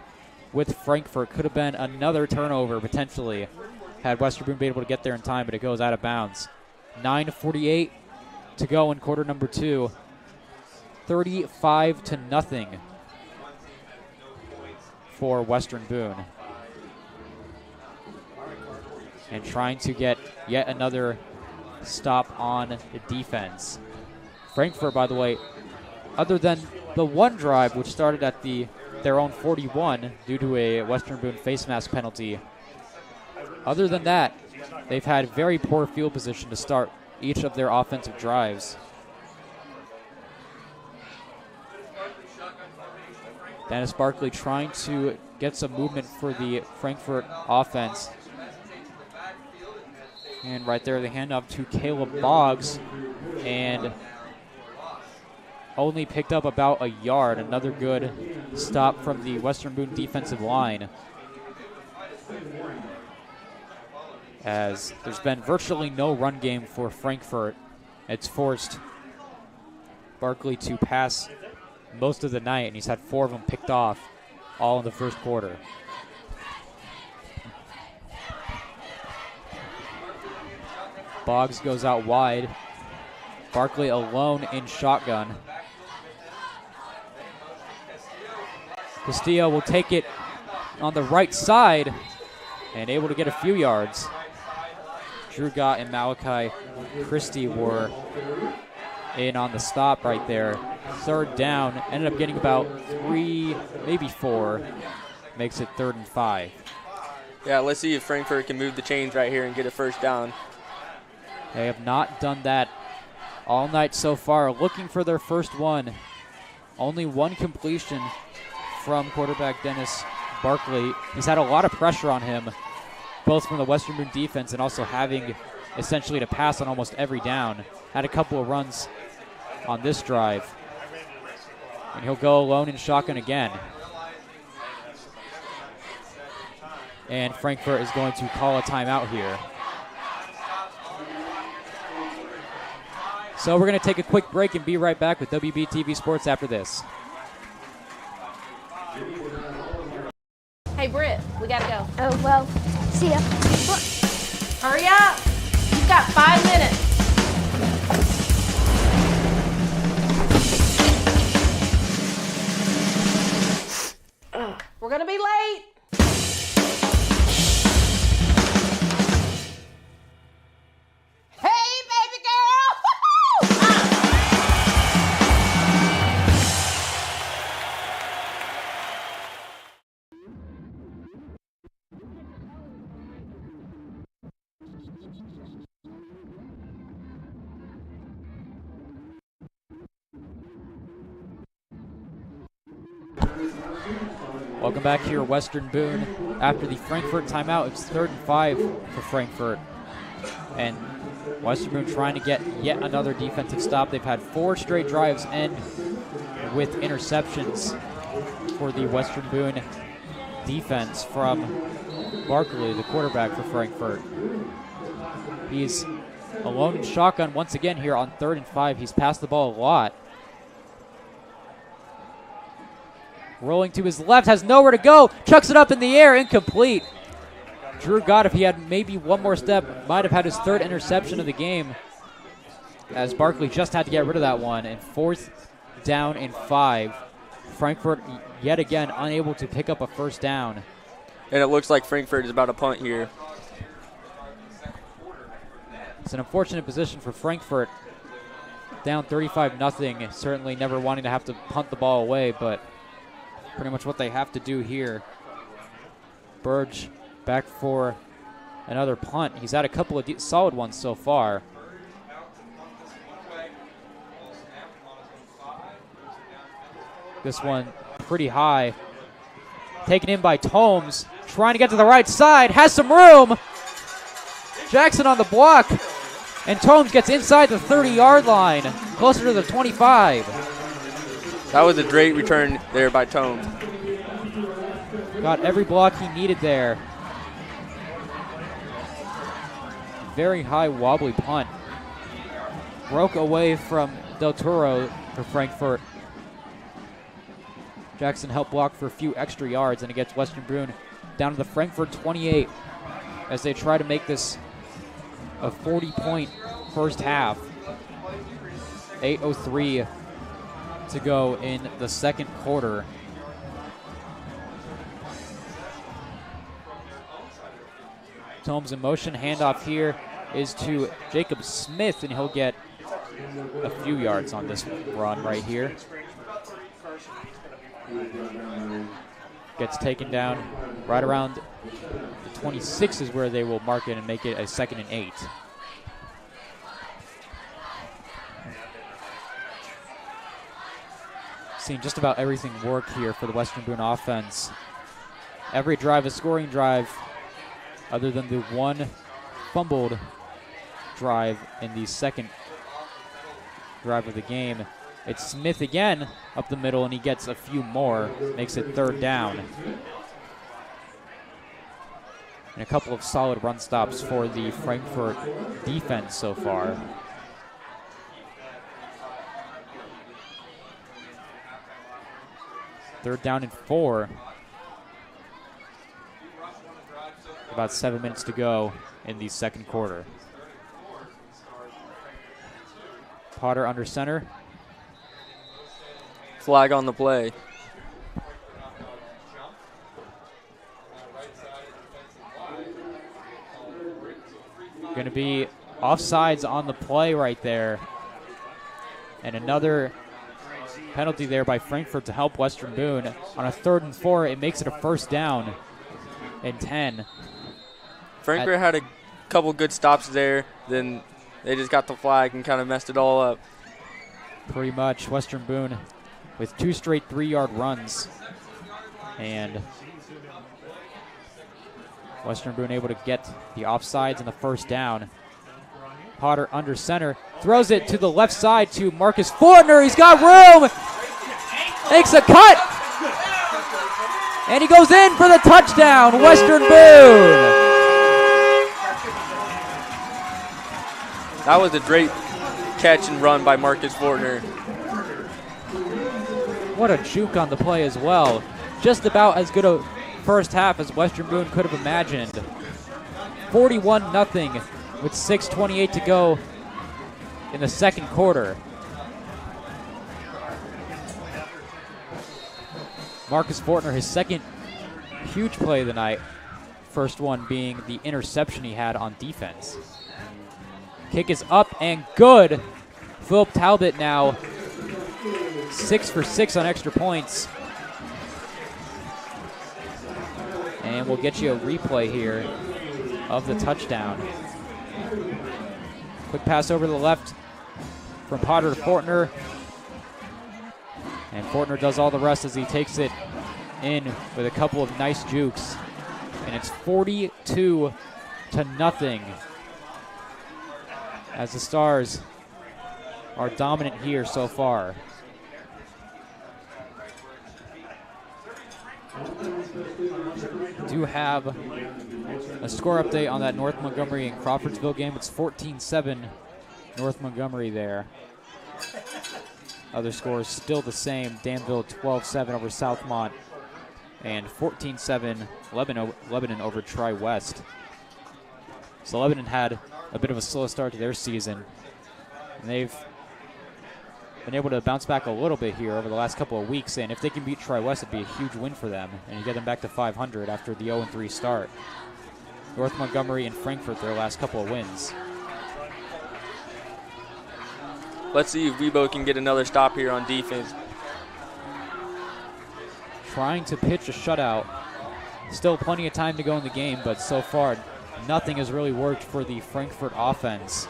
with Frankfort. Could have been another turnover potentially had Western Boone been able to get there in time, but it goes out of bounds. 9:48 to go in quarter number 2. 35-0 for Western Boone. And trying to get yet another stop on the defense. Frankfort, by the way, other than the one drive which started at their own 41 due to a Western Boone face mask penalty, other than that, they've had very poor field position to start each of their offensive drives. Dennis Barkley trying to get some movement for the Frankfort offense. And right there, the handoff to Caleb Boggs, and only picked up about a yard. Another good stop from the Western Boone defensive line, as there's been virtually no run game for Frankfort. It's forced Barkley to pass most of the night, and he's had 4 of them picked off, all in the first quarter. Boggs goes out wide. Barkley alone in shotgun. Castillo will take it on the right side and able to get a few yards. Drew Gott and Malachi Christie were in on the stop right there. Third down, ended up getting about 3, maybe 4. Makes it 3rd and 5. Yeah, let's see if Frankfort can move the chains right here and get a first down. They have not done that all night so far. Looking for their first one. Only one completion from quarterback Dennis Barkley. He's had a lot of pressure on him, both from the Western Boone defense and also having essentially to pass on almost every down. Had a couple of runs on this drive. And he'll go alone in shotgun again. And Frankfort is going to call a timeout here. So we're going to take a quick break and be right back with WBTV Sports after this. Hey, Britt, we got to go. Oh, well, see ya. Hurry up. You've got 5 minutes. We're going to be late. Welcome back here, Western Boone. After the Frankfort timeout, it's 3rd and 5 for Frankfort. And Western Boone trying to get yet another defensive stop. They've had 4 straight drives end with interceptions for the Western Boone defense from Barkley, the quarterback for Frankfort. He's alone in shotgun once again here on 3rd and 5. He's passed the ball a lot. Rolling to his left, has nowhere to go, chucks it up in the air, incomplete. Drew Gott, if he had maybe one more step, might have had his 3rd interception of the game, as Barkley just had to get rid of that one. And 4th down and 5. Frankfort yet again unable to pick up a first down. And it looks like Frankfort is about to punt here. It's an unfortunate position for Frankfort. Down 35-0, certainly never wanting to have to punt the ball away, but pretty much what they have to do here. Burge back for another punt. He's had a couple of solid ones so far. This one pretty high. Taken in by Tomes. Trying to get to the right side. Has some room. Jackson on the block. And Tomes gets inside the 30-yard line. Closer to the 25. That was a great return there by Tomes. Got every block he needed there. Very high wobbly punt. Broke away from Del Toro for Frankfort. Jackson helped block for a few extra yards, and it gets Western Boone down to the Frankfort 28 as they try to make this a 40-point first half. 8:03 to go in the second quarter. Tomes in motion. Handoff here is to Jacob Smith, and he'll get a few yards on this run right here. Gets taken down right around the 26 is where they will mark it and make it a 2nd and 8. Seeing just about everything work here for the Western Boone offense. Every drive a scoring drive, other than the one fumbled drive in the second drive of the game. It's Smith again up the middle, and he gets a few more. Makes it 3rd down. And a couple of solid run stops for the Frankfort defense so far. Third down and 4. About 7 minutes to go in the second quarter. Potter under center. Flag on the play. Going to be offsides on the play right there. And another penalty there by Frankfort to help Western Boone. On a 3rd and 4, it makes it a 1st down and 10. Frankfort had a couple good stops there. Then they just got the flag and kind of messed it all up. Pretty much. Western Boone with 2 straight 3-yard runs. And Western Boone able to get the offsides and the 1st down. Potter under center. Throws it to the left side to Marcus Fortner. He's got room. Makes a cut. And he goes in for the touchdown. Western Boone. That was a great catch and run by Marcus Fortner. What a juke on the play as well. Just about as good a first half as Western Boone could have imagined. 41-0 with 6:28 to go in the second quarter. Marcus Fortner, his second huge play of the night. First one being the interception he had on defense. Kick is up and good. Philip Talbot now 6 for 6 on extra points. And we'll get you a replay here of the touchdown. Quick pass over to the left from Potter to Fortner. And Fortner does all the rest as he takes it in with a couple of nice jukes, and it's 42-0 as the Stars are dominant here so far. Do have a score update on that North Montgomery and Crawfordsville game. It's 14-7 North Montgomery there. Other scores still the same. Danville 12-7 over Southmont and 14-7 Lebanon over Tri-West. So Lebanon had a bit of a slow start to their season, and they've been able to bounce back a little bit here over the last couple of weeks, and if they can beat Tri-West, it'd be a huge win for them, and you get them back to 500 after the 0-3 start. North Montgomery and Frankfort, their last couple of wins. Let's see if Weibo can get another stop here on defense. Trying to pitch a shutout. Still plenty of time to go in the game, but so far nothing has really worked for the Frankfort offense,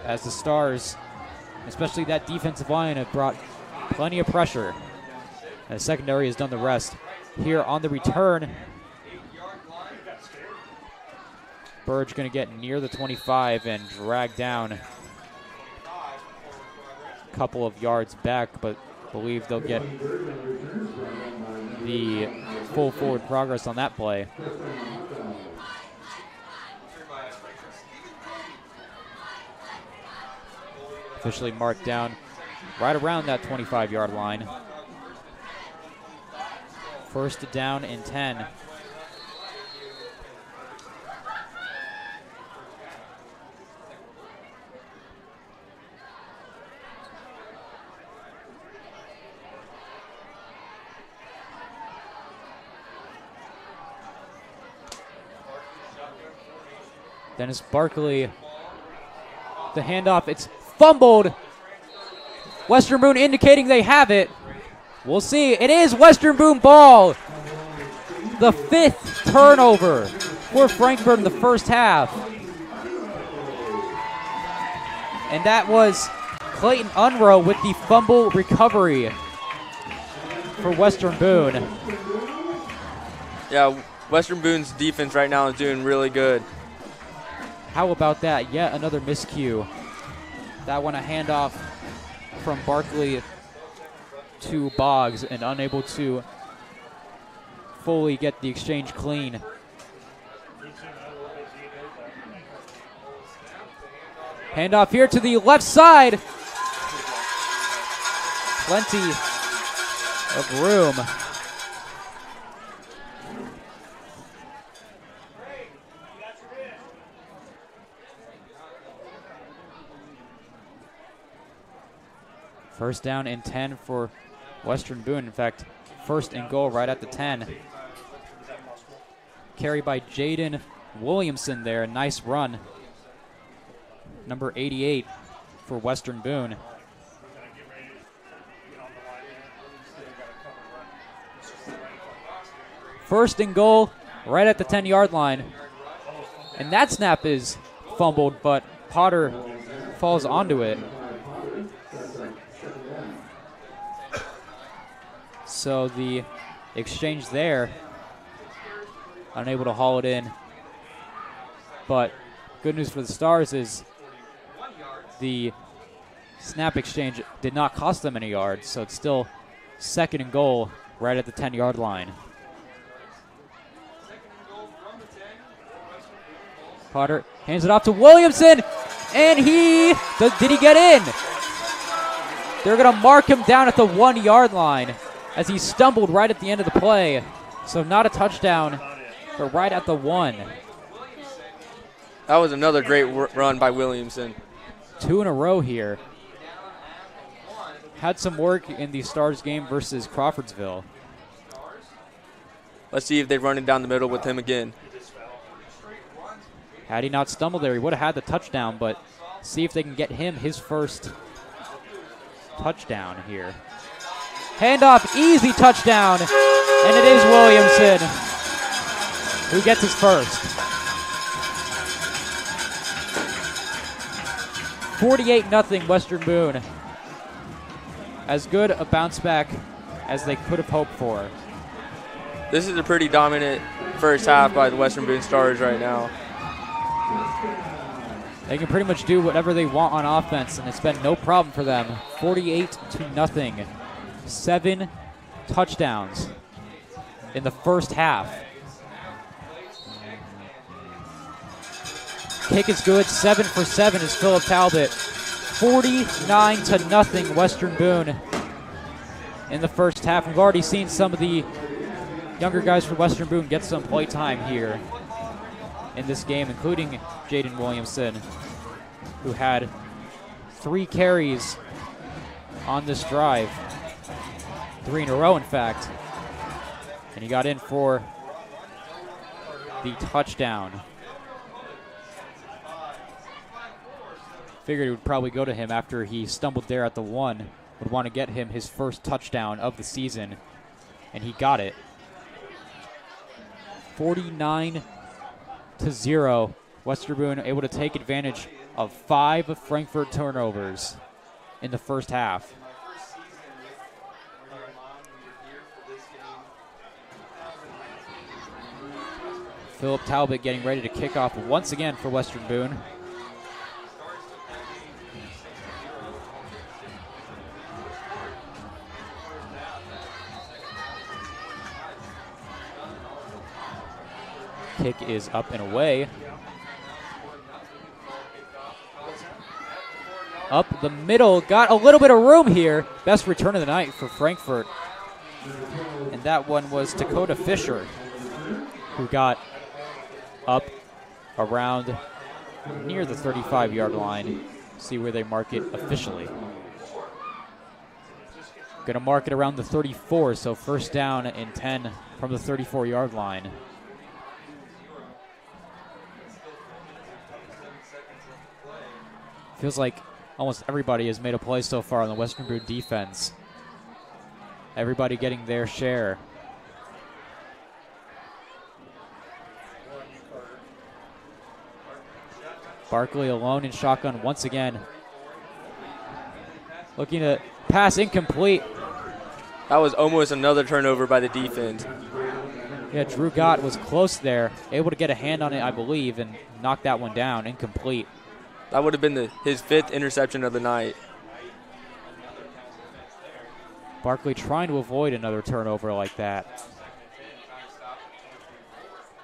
as the Stars, especially that defensive line, have brought plenty of pressure. And the secondary has done the rest. Here on the return, Burge going to get near the 25 and drag down a couple of yards back, but believe they'll get the full forward progress on that play. Officially marked down right around that 25-yard line. First down and 10. Dennis Barkley, the handoff, it's fumbled. Western Boone indicating they have it. We'll see. It is Western Boone ball. The 5th turnover for Frankfort in the first half. And that was Clayton Unruh with the fumble recovery for Western Boone. Yeah, Western Boone's defense right now is doing really good. How about that? Yet another miscue. That one a handoff from Barkley to Boggs and unable to fully get the exchange clean. Handoff here to the left side. Plenty of room. First down and 10 for Western Boone. In fact, first and goal right at the 10. Carry by Jaden Williamson there. Nice run. Number 88 for Western Boone. First and goal right at the 10-yard line. And that snap is fumbled, but Potter falls onto it. So the exchange there, unable to haul it in. But good news for the Stars is the snap exchange did not cost them any yards, so it's still second and goal right at the 10-yard line. Potter hands it off to Williamson, and did he get in? They're going to mark him down at the 1-yard line as he stumbled right at the end of the play. So not a touchdown, but right at the 1. That was another great run by Williamson. 2 in a row here. Had some work in the Stars game versus Crawfordsville. Let's see if they run it down the middle with him again. Had he not stumbled there, he would have had the touchdown, but see if they can get him his first touchdown here. Handoff, easy touchdown, and it is Williamson who gets his first. 48-0 Western Boone. As good a bounce back as they could have hoped for. This is a pretty dominant first half by the Western Boone Stars right now. They can pretty much do whatever they want on offense, and it's been no problem for them. 48-0. 7 touchdowns in the first half. Kick is good. 7 for 7 is Philip Talbot. 49-0 Western Boone in the first half. We've already seen some of the younger guys from Western Boone get some play time here in this game, including Jaden Williamson, who had 3 carries on this drive. 3 in a row, in fact. And he got in for the touchdown. Figured it would probably go to him after he stumbled there at the 1. Would want to get him his first touchdown of the season, and he got it. 49-0. Western Boone able to take advantage of 5 Frankfort turnovers in the first half. Philip Talbot getting ready to kick off once again for Western Boone. Kick is up and away. Up the middle, got a little bit of room here. Best return of the night for Frankfort. And that one was Dakota Fisher, who got up around near the 35-yard line. See where they mark it officially. Going to mark it around the 34, so first down and 10 from the 34-yard line. Feels like almost everybody has made a play so far on the Western Boone defense. Everybody getting their share. Barkley alone in shotgun once again. Looking to pass incomplete. That was almost another turnover by the defense. Yeah, Drew Gott was close there. Able to get a hand on it, I believe, and knock that one down, incomplete. That would have been his 5th interception of the night. Barkley trying to avoid another turnover like that.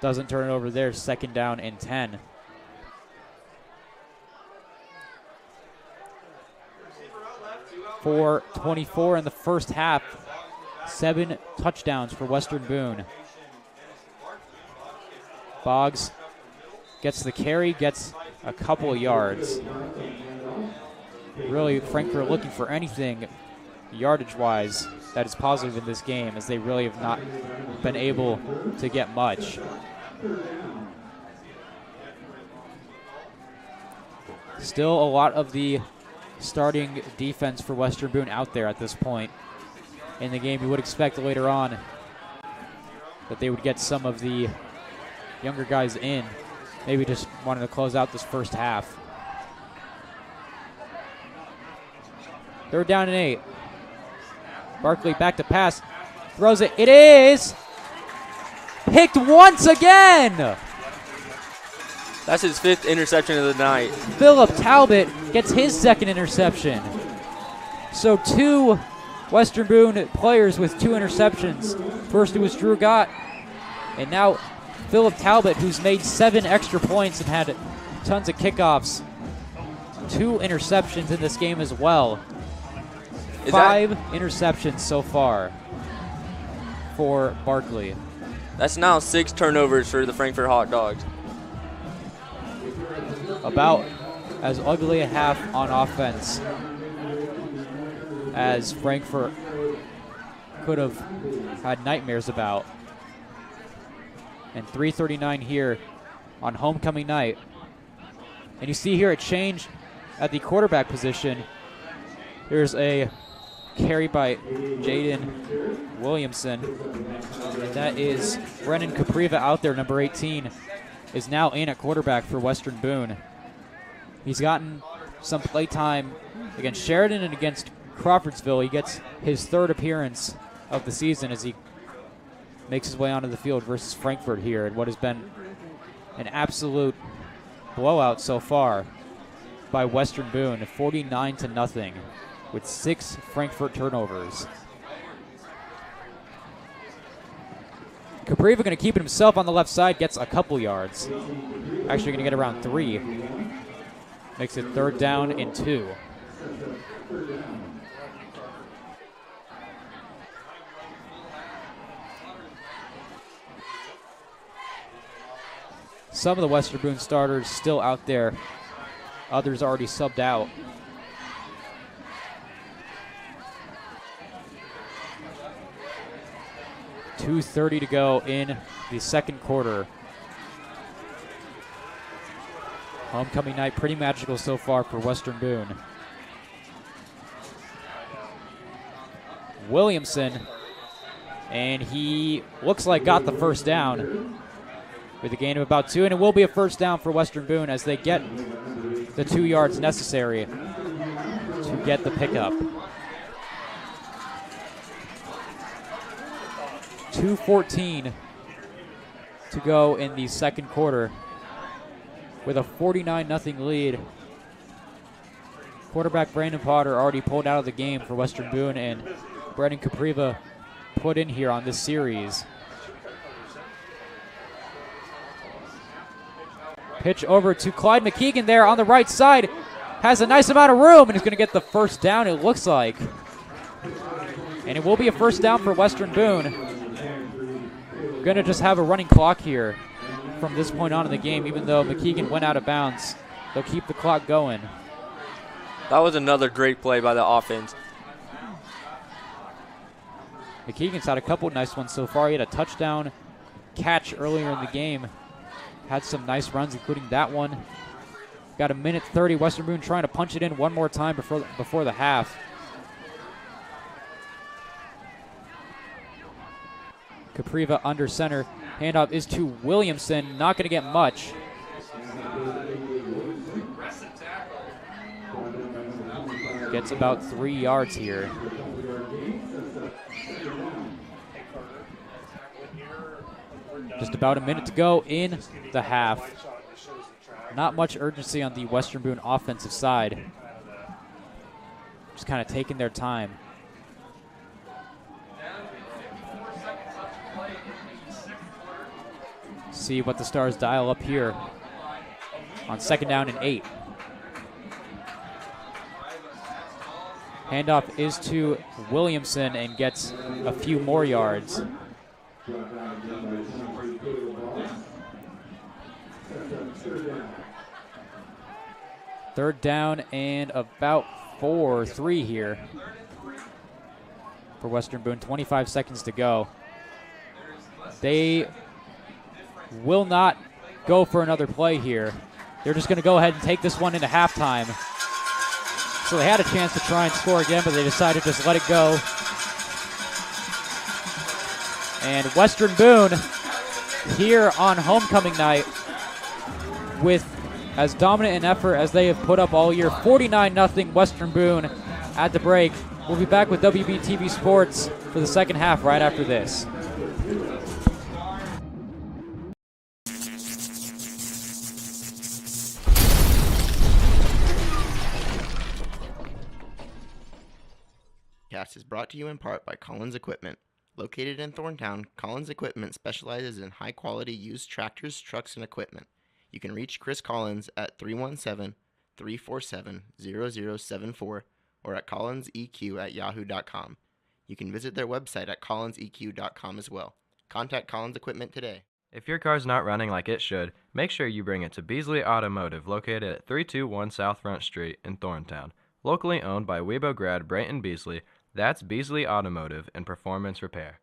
Doesn't turn it over there, second down and 10. .424 in the first half. 7 touchdowns for Western Boone. Boggs gets the carry, gets a couple of yards. Really, Frankfort looking for anything yardage-wise that is positive in this game, as they really have not been able to get much. Still a lot of the starting defense for Western Boone out there at this point in the game. You would expect later on that they would get some of the younger guys in. Maybe just wanted to close out this first half. Third down and 8. Barkley back to pass. Throws it. It is picked once again. That's his 5th interception of the night. Philip Talbot gets his 2nd interception. So 2 Western Boone players with 2 interceptions. First it was Drew Gott, and now Philip Talbot, who's made 7 extra points and had tons of kickoffs. 2 interceptions in this game as well. 5 interceptions so far for Barkley. That's now 6 turnovers for the Frankfort Hot Dogs. About as ugly a half on offense as Frankfort could have had nightmares about. And 3:39 here on homecoming night. And you see here a change at the quarterback position. Here's a carry by Jaden Williamson. And that is Brennan Capriva out there, number 18, is now in at quarterback for Western Boone. He's gotten some play time against Sheridan and against Crawfordsville. He gets his 3rd appearance of the season as he makes his way onto the field versus Frankfort here in what has been an absolute blowout so far by Western Boone, 49-0, with 6 Frankfort turnovers. Capriva going to keep it himself on the left side, gets a couple yards. Actually going to get around 3. Makes it 3rd down and 2. Some of the Western Boone starters still out there. Others already subbed out. .230 to go in the second quarter. Homecoming night pretty magical so far for Western Boone. Williamson, and he looks like got the first down with a gain of about 2, and it will be a first down for Western Boone as they get the 2 yards necessary to get the pickup. 2:14 to go in the second quarter with a 49-0 lead. Quarterback Brandon Potter already pulled out of the game for Western Boone, and Brendan Capriva put in here on this series. Pitch over to Clyde McKeegan there on the right side. Has a nice amount of room and is going to get the first down, it looks like. And it will be a first down for Western Boone. Going to just have a running clock here from this point on in the game, even though McKeegan went out of bounds. They'll keep the clock going. That was another great play by the offense. McKeegan's had a couple nice ones so far. He had a touchdown catch earlier in the game. Had some nice runs, including that one. Got a minute 30. Western Boone trying to punch it in one more time before the half. Capriva under center. Handoff is to Williamson. Not going to get much. Gets about 3 yards here. Just about a minute to go in the half. Not much urgency on the Western Boone offensive side. Just kind of taking their time. See what the Stars dial up here on 2nd down and 8. Handoff is to Williamson and gets a few more yards. Third down and about 3 here for Western Boone. 25 seconds to go. They will not go for another play here. They're just going to go ahead and take this one into halftime. So they had a chance to try and score again, but they decided to just let it go. And Western Boone here on homecoming night with as dominant an effort as they have put up all year. 49-0 Western Boone at the break. We'll be back with WBTV Sports for the second half right after this. Is brought to you in part by Collins Equipment. Located in Thorntown, Collins Equipment specializes in high-quality used tractors, trucks, and equipment. You can reach Chris Collins at 317-347-0074 or at collinseq@yahoo.com. You can visit their website at collinseq.com as well. Contact Collins Equipment today. If your car's not running like it should, make sure you bring it to Beasley Automotive, located at 321 South Front Street in Thorntown. Locally owned by Weibo grad Brayton Beasley, that's Beasley Automotive and Performance Repair.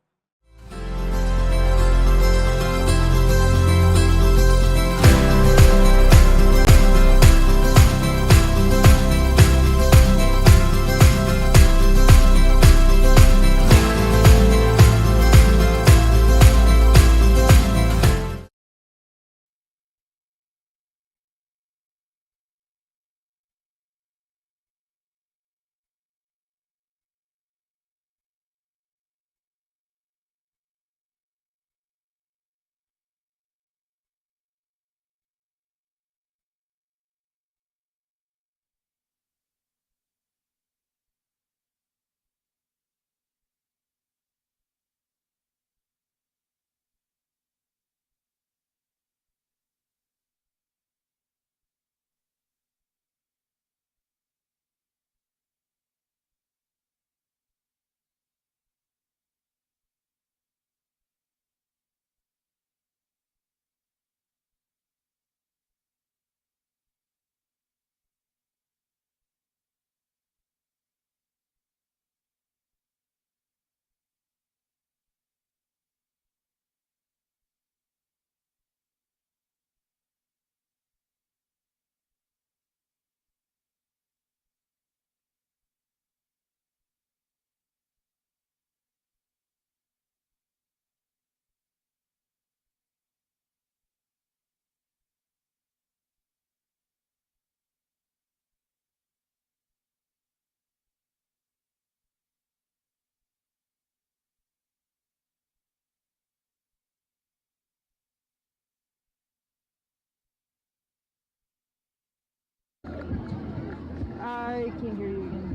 I can't hear you again.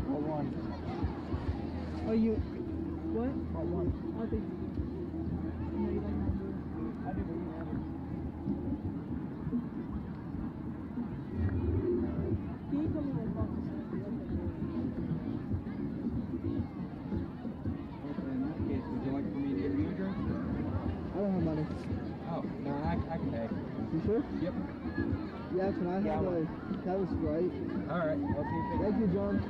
What one? Oh, you. What? What one? I think. No, you don't remember. I do, but you remember. Can you tell me what box is going to be? Okay, in that case, would you like for me to give you a drink? I don't have money. Oh, no, I can pay. You sure? Yep. Yeah, can I have a... That was right. Alright, okay. Thank you, John.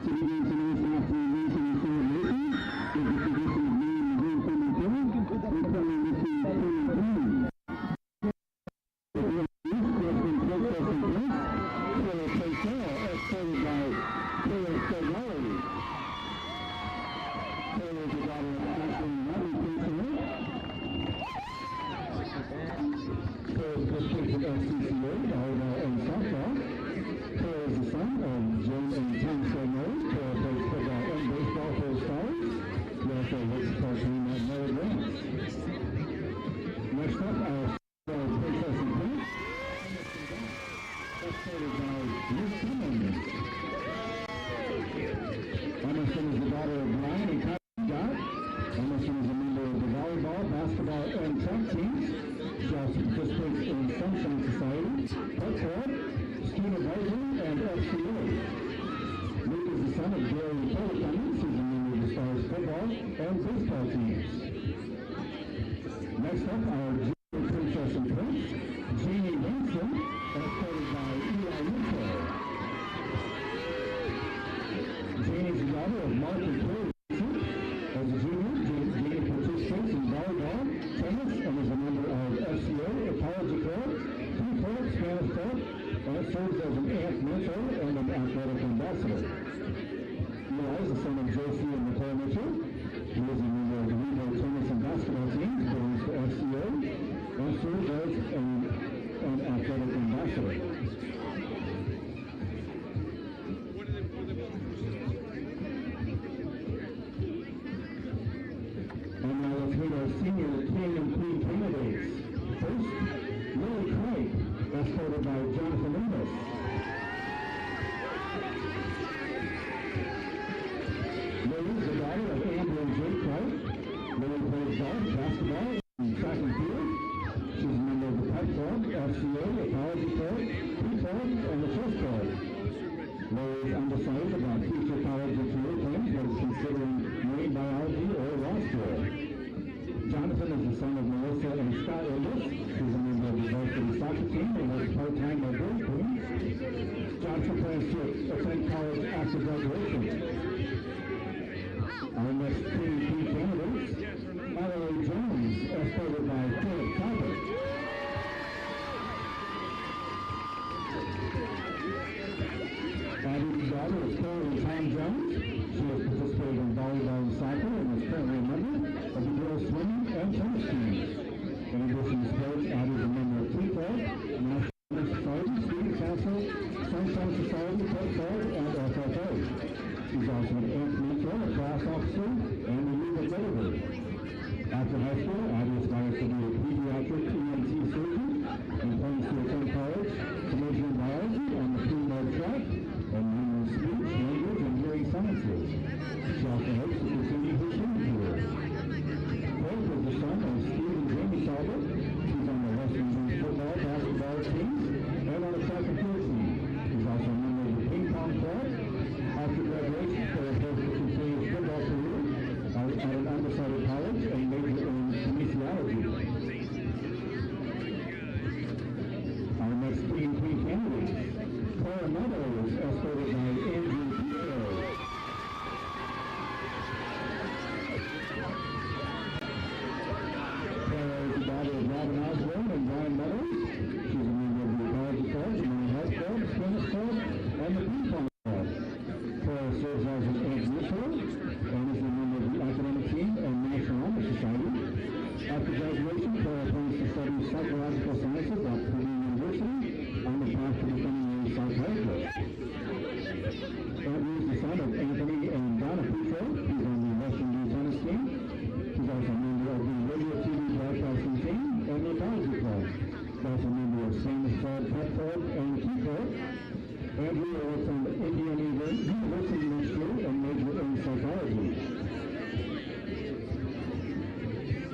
Andrea will attend Indiana University next year and major in psychology.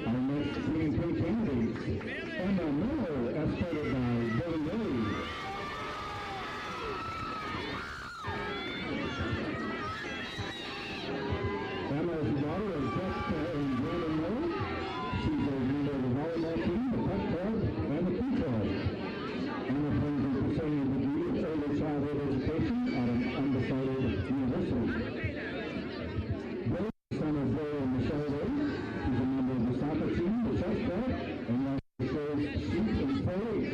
Our next Green Pay candidates, Emma Miller, escorted by Billy Ray. Emma is the daughter of Jessica and Brandon Miller. She's a member of the volleyball team, the pep club, and the key club. Emma plans on pursuing a degree in early childhood education at an undecided university. Billy's son is Lily and Michelle Ray. She's a member of the soccer team, the chess club, and now shows sheep and 4-H.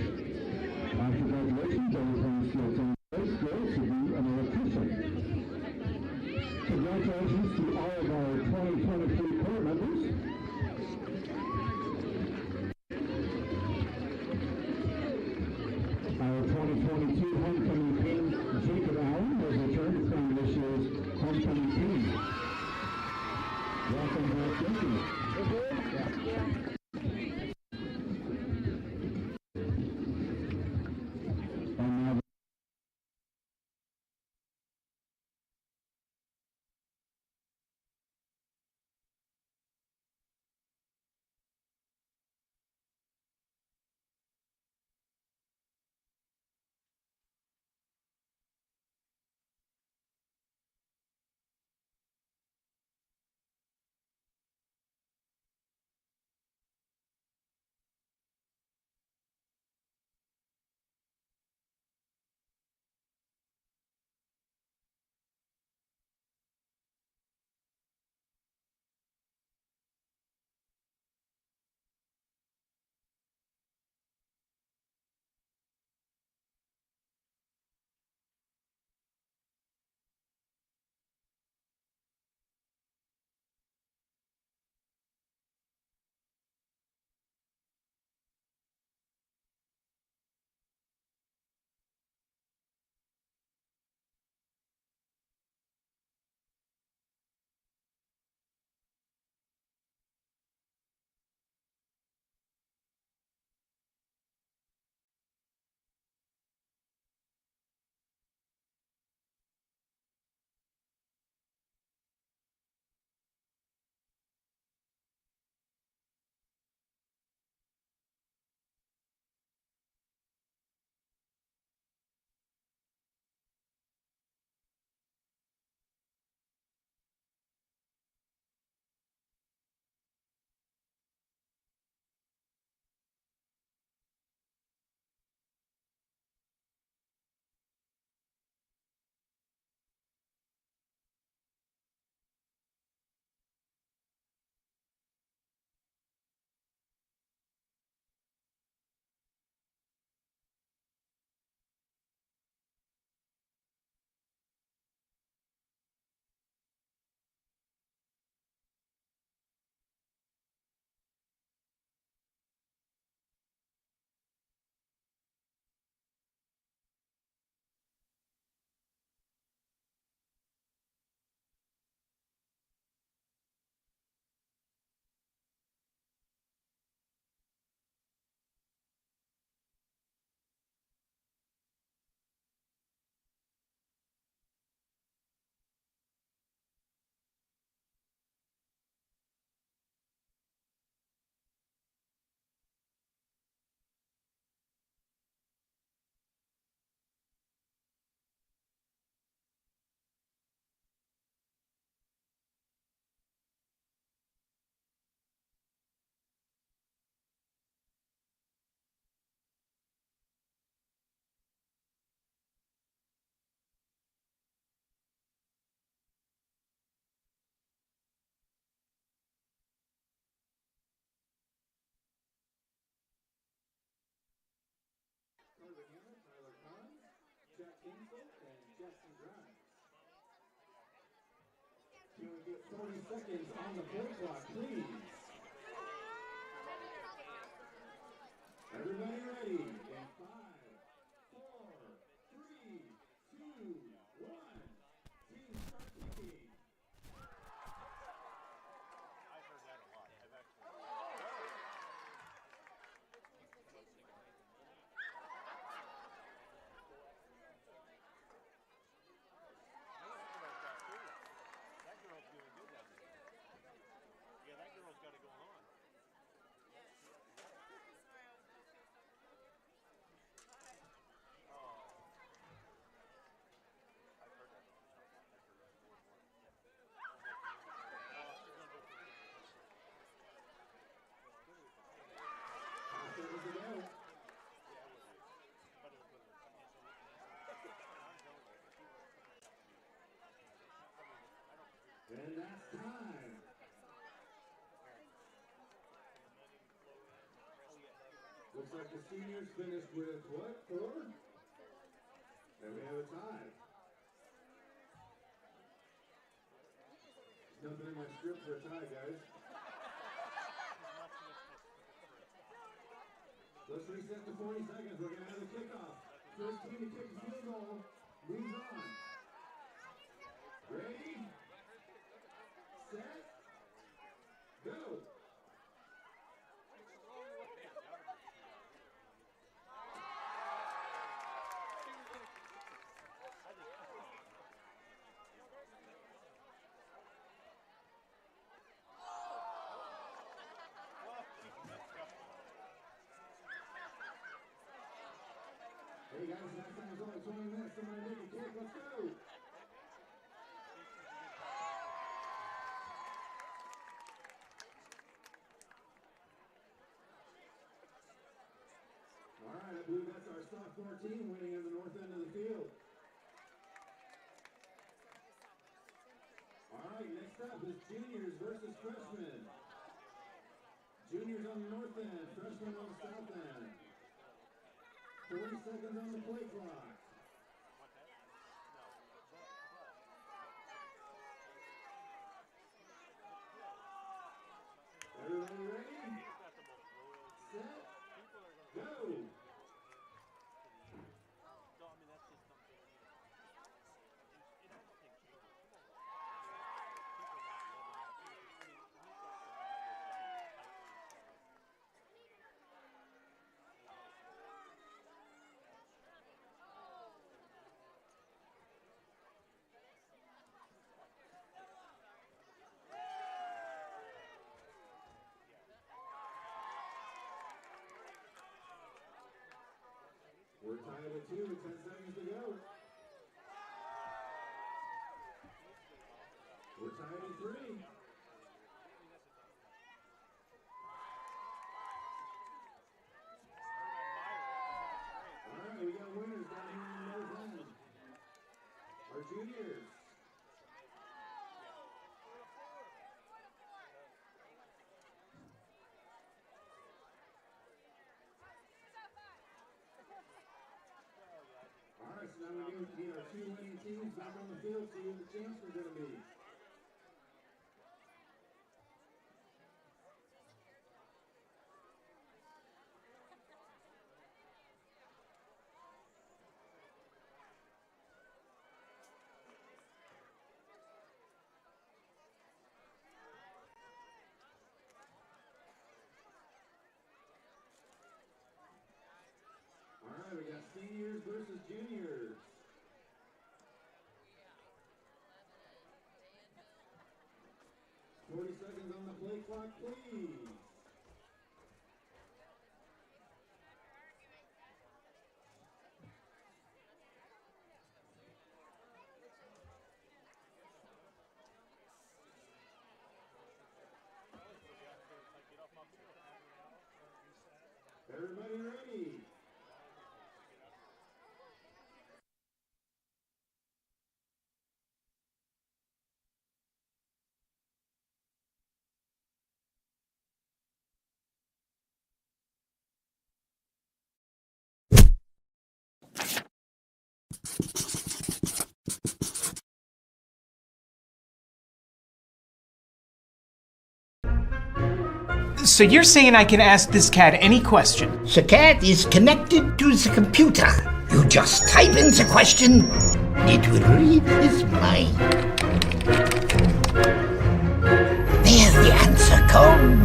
After graduation, Billy plans to attend grade school to be an electrician. Congratulations to all of our 2023 court members. Our 2022 homecoming king, Jacob Allen, has returned to crown this year's homecoming king. Welcome back, Jacob. And now Can we get 40 seconds on the play clock, please? Everybody ready? In 5, 4, 3, 2, 1. Team start kicking. I've heard that a lot. I've actually. And that's time. Looks like the seniors finished with what, 4? And we have a tie. There's nothing in my script for a tie, guys. Let's reset to 40 seconds. We're going to have the kickoff. First team to kick the field goal moves on. Ready? Set? Go! Hey guys, last time was only 20 minutes. Somebody make a kick. Let's go! All right, I believe that's our sophomore team winning in the north end of the field. All right, next up is juniors versus freshmen. Juniors on the north end, freshmen on the south end. 40 seconds on the play clock. Everybody ready? Set? Go! We're tied at 2 with 10 seconds to go. We're tied at 3. All right, we got winners down here in the north end. Our juniors. All right, so now we're going to get our 2 winning teams back on the field, see who the champs are going to be. All right, we got seniors versus juniors. Forty seconds on the play clock, please. Everybody ready? So you're saying I can ask this cat any question? The cat is connected to the computer. You just type in the question, it will read his mind. There's the answer code.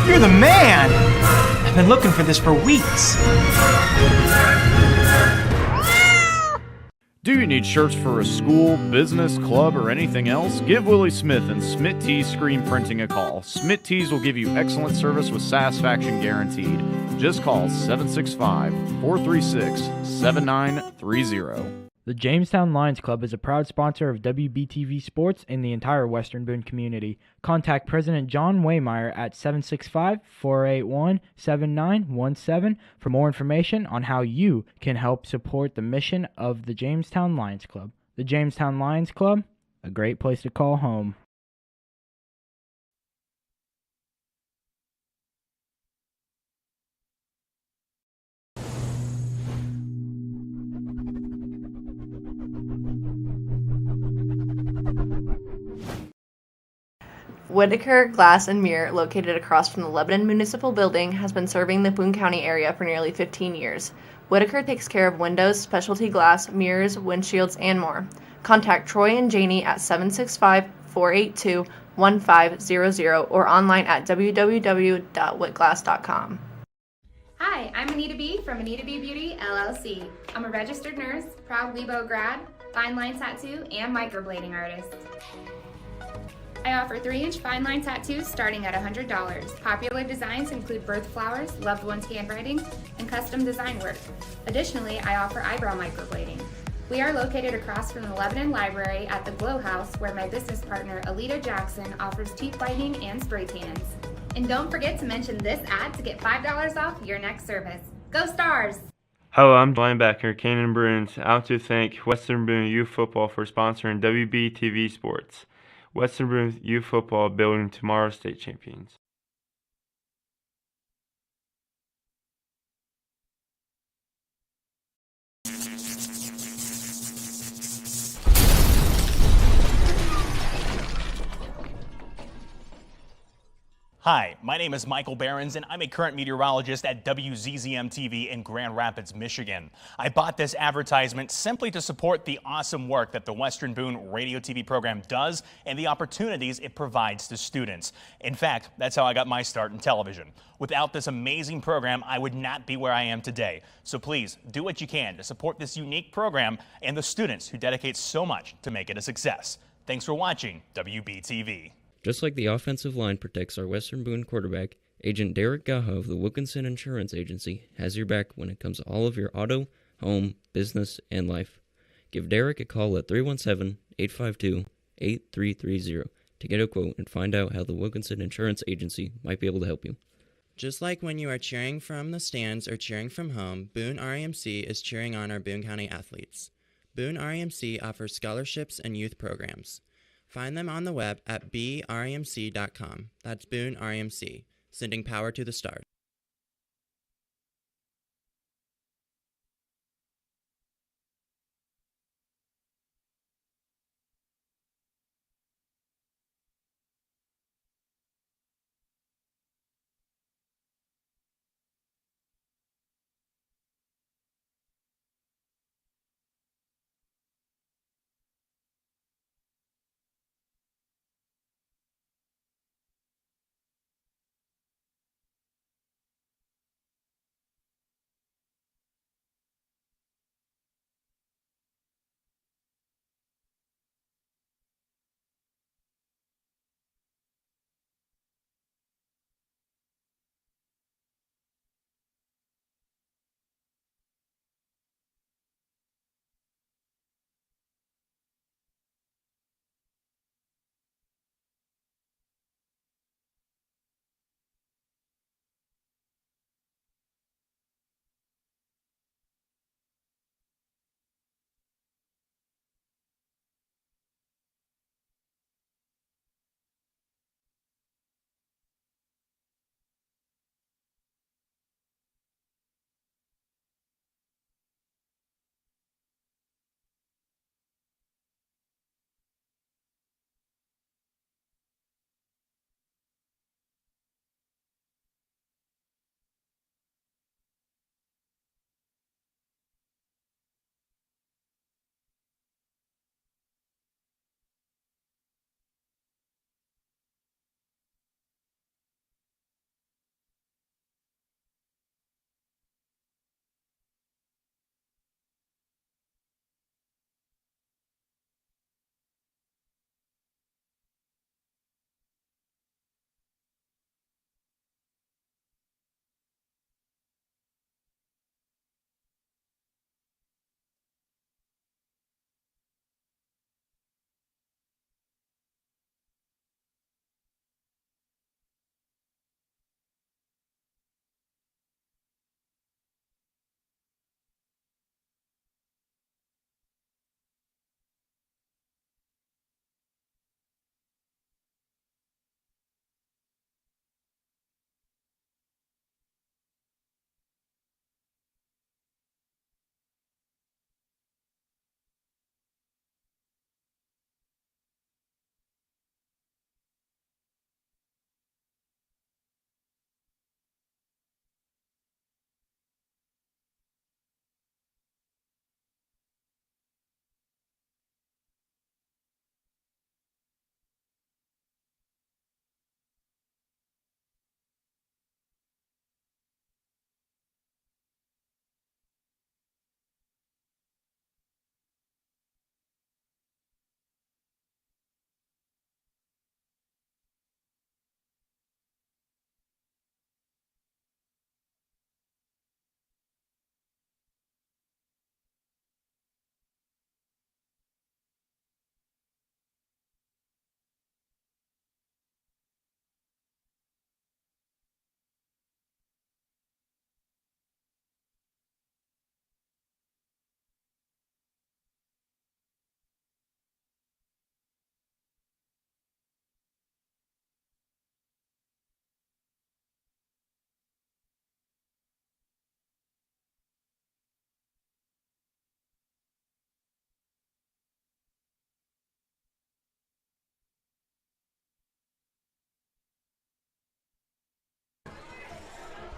You're the man! I've been looking for this for weeks. Do you need shirts for a school, business, club, or anything else? Give Willie Smith and Smith Tees Screen Printing a call. Smith Tees will give you excellent service with satisfaction guaranteed. Just call 765-436-7930. The Jamestown Lions Club is a proud sponsor of WBTV Sports in the entire Western Boone community. Contact President John Waymeyer at 765-481-7917 for more information on how you can help support the mission of the Jamestown Lions Club. The Jamestown Lions Club, a great place to call home. Whitaker Glass and Mirror, located across from the Lebanon Municipal Building, has been serving the Boone County area for nearly 15 years. Whitaker takes care of windows, specialty glass, mirrors, windshields, and more. Contact Troy and Janie at 765-482-1500 or online at www.whitglass.com. Hi, I'm Anita B. from Anita B. Beauty, LLC. I'm a registered nurse, proud WeBo grad, fine line tattoo, and microblading artist. I offer 3-inch fine line tattoos starting at $100. Popular designs include birth flowers, loved ones' handwriting, and custom design work. Additionally, I offer eyebrow microblading. We are located across from the Lebanon Library at the Glow House, where my business partner, Alita Jackson, offers teeth whitening and spray tans. And don't forget to mention this ad to get $5 off your next service. Go Stars! Hello, I'm linebacker Kanan Bruins, out to thank Western Boone Youth Football for sponsoring WBTV Sports. Western Boone Youth Football building tomorrow's state champions. Hi, my name is Michael Behrens, and I'm a current meteorologist at WZZM-TV in Grand Rapids, Michigan. I bought this advertisement simply to support the awesome work that the Western Boone radio TV program does and the opportunities it provides to students. In fact, that's how I got my start in television. Without this amazing program, I would not be where I am today. So please, do what you can to support this unique program and the students who dedicate so much to make it a success. Thanks for watching WBTV. Just like the offensive line protects our Western Boone quarterback, Agent Derek Gaha of the Wilkinson Insurance Agency has your back when it comes to all of your auto, home, business, and life. Give Derek a call at 317-852-8330 to get a quote and find out how the Wilkinson Insurance Agency might be able to help you. Just like when you are cheering from the stands or cheering from home, Boone REMC is cheering on our Boone County athletes. Boone REMC offers scholarships and youth programs. Find them on the web at bremc.com. That's Boone REMC, sending power to the stars.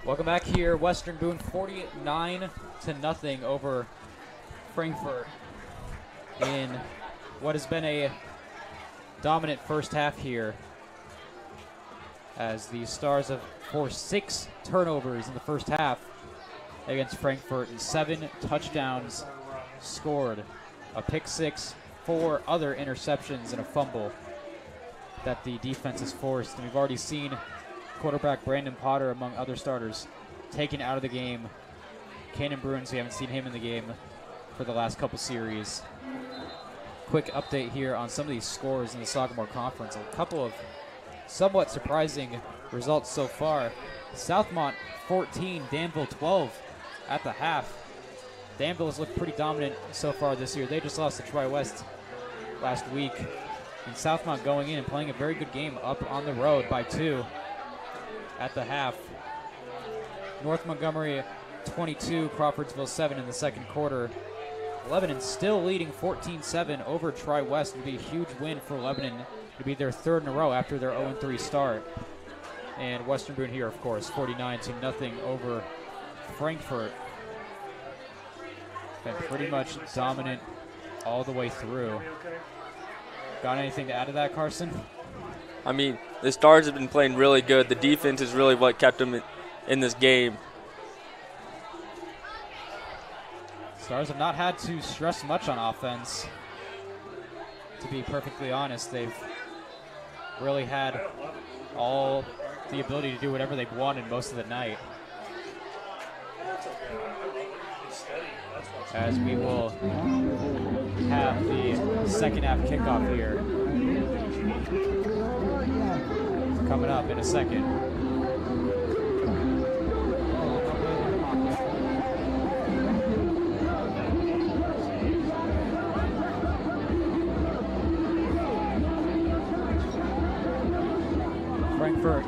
Welcome back here. Western Boone 49-0 over Frankfort in what has been a dominant first half here, as the Stars have forced 6 turnovers in the first half against Frankfort and 7 touchdowns scored. A pick 6, 4 other interceptions, and a fumble that the defense has forced. And we've already seen quarterback Brandon Potter, among other starters, taken out of the game. Cannon Bruins, we haven't seen him in the game for the last couple series. Quick update here on some of these scores in the Sagamore Conference. A couple of somewhat surprising results so far. Southmont 14, Danville 12 at the half. Danville has looked pretty dominant so far this year. They just lost to Tri-West last week. And Southmont going in and playing a very good game up on the road by 2 at the half. North Montgomery 22, Crawfordsville 7 in the second quarter. Lebanon still leading 14-7 over Tri-West. It would be a huge win for Lebanon. It would be their 3rd in a row after their 0-3 start. And Western Boone here, of course, 49-0 over Frankfort. Been pretty much dominant all the way through. Got anything to add to that, Carson? I mean, the Stars have been playing really good. The defense is really what kept them in this game. Stars have not had to stress much on offense. To be perfectly honest, they've really had all the ability to do whatever they've wanted most of the night. As we will have the second half kickoff here coming up in a second. Frankfort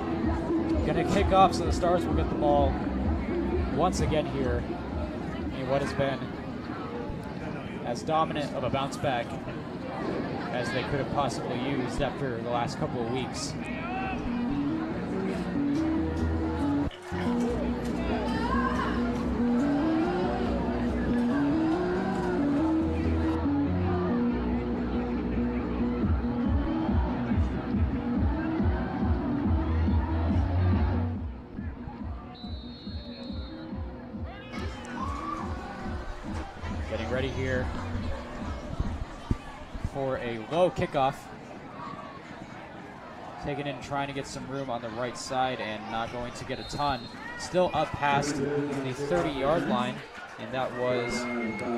gonna kick off, so the Stars will get the ball once again here in what has been as dominant of a bounce back as they could have possibly used after the last couple of weeks. Getting ready here for a low kickoff. Taking in, trying to get some room on the right side and not going to get a ton. Still up past the 30-yard line, and that was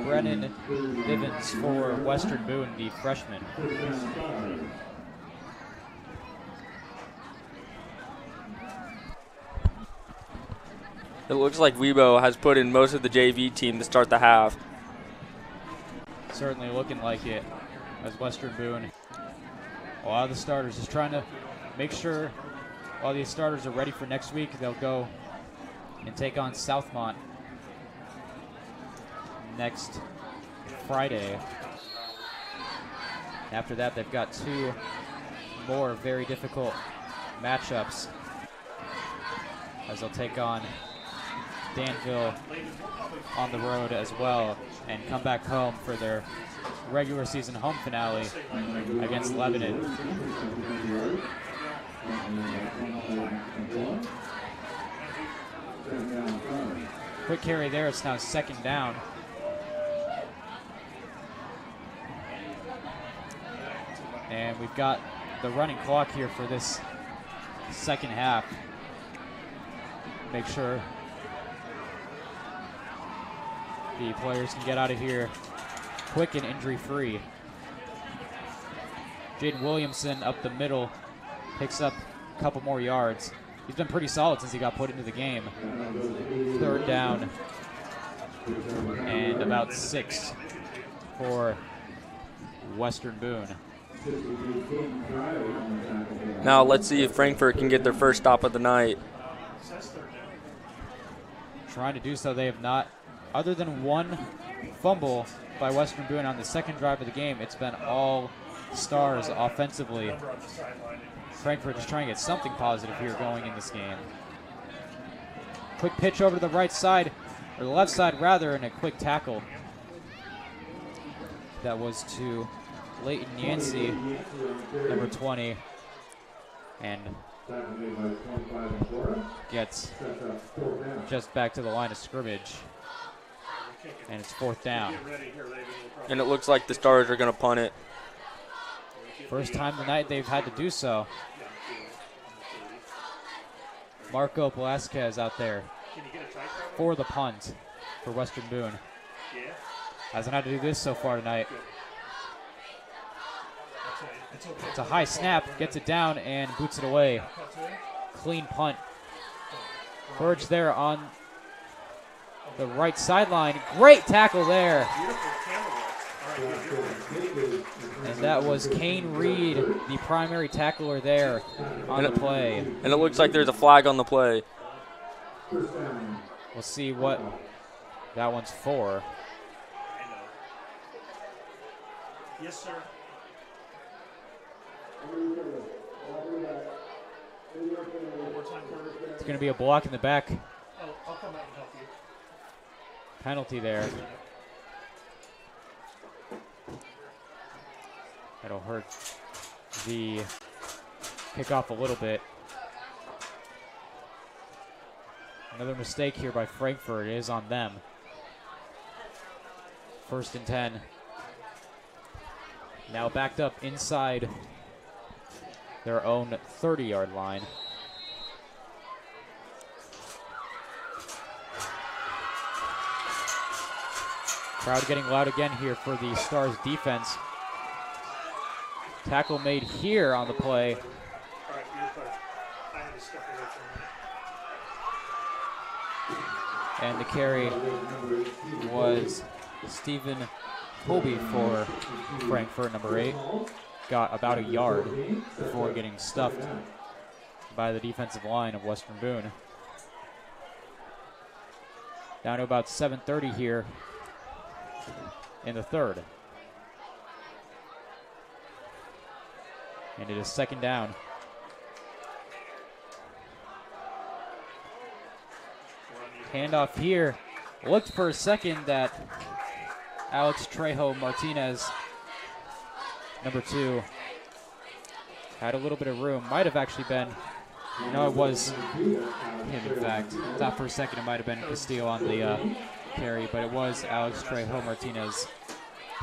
Brennan Bivens for Western Boone, the freshman. It looks like Weibo has put in most of the JV team to start the half. Certainly looking like it, as Western Boone, a lot of the starters is trying to make sure while these starters are ready for next week, they'll go and take on Southmont next Friday. After that, they've got 2 more very difficult matchups as they'll take on Danville on the road as well and come back home for their regular season home finale against Lebanon. Quick carry there, it's now second down. And we've got the running clock here for this second half. Make sure the players can get out of here quick and injury-free. Jaden Williamson up the middle, picks up a couple more yards. He's been pretty solid since he got put into the game. 3rd down and about 6 for Western Boone. Now let's see if Frankfort can get their first stop of the night. Trying to do so, they have not. Other than 1 fumble by Western Boone on the second drive of the game, it's been all Stars offensively. Frankfort is trying to get something positive here going in this game. Quick pitch over to the right side, or the left side rather, and a quick tackle. That was to Leighton Yancey, number 20, and gets just back to the line of scrimmage. And it's 4th down. And it looks like the Stars are going to punt it. First time tonight they've had to do so. Marco Velasquez out there for the punt for Western Boone. Hasn't had to do this so far tonight. It's a high snap, gets it down and boots it away. Clean punt. Burge there on the right sideline. Great tackle there. And that was Kane Reed, the primary tackler there on the play. And it looks like there's a flag on the play. We'll see what that one's for. Yes, sir. It's going to be a block in the back. I'll come out and help you. Penalty there. That'll hurt the kickoff a little bit. Another mistake here by Frankfort. It is on them. 1st and 10. Now backed up inside their own 30-yard line. Crowd getting loud again here for the Stars defense. Tackle made here on the play. And the carry was Stephen Colby for Frankfurt, number 8. Got about a yard before getting stuffed by the defensive line of Western Boone. Down to about 7:30 here in the 3rd. And it is 2nd down. Handoff here. Looked for a second that Alex Trejo Martinez, number 2, had a little bit of room. Might have actually been, no, it was him, in fact. Thought for a second it might have been Castillo on the carry, but it was Alex Trejo Martinez.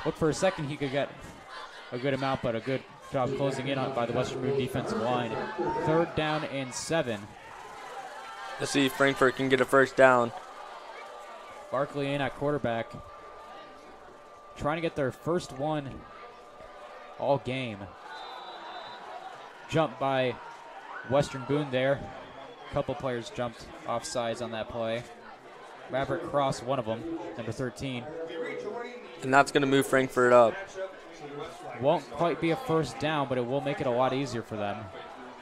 Looked for a second he could get a good amount, but a good job closing in on by the Western Boone defensive line. 3rd down and 7. Let's see if Frankfurt can get a 1st down. Barkley in at quarterback. Trying to get their first one all game. Jump by Western Boone there. A couple players jumped off sides on that play. Maverick Cross, one of them, number 13. And that's going to move Frankfurt up. Won't quite be a 1st down, but it will make it a lot easier for them.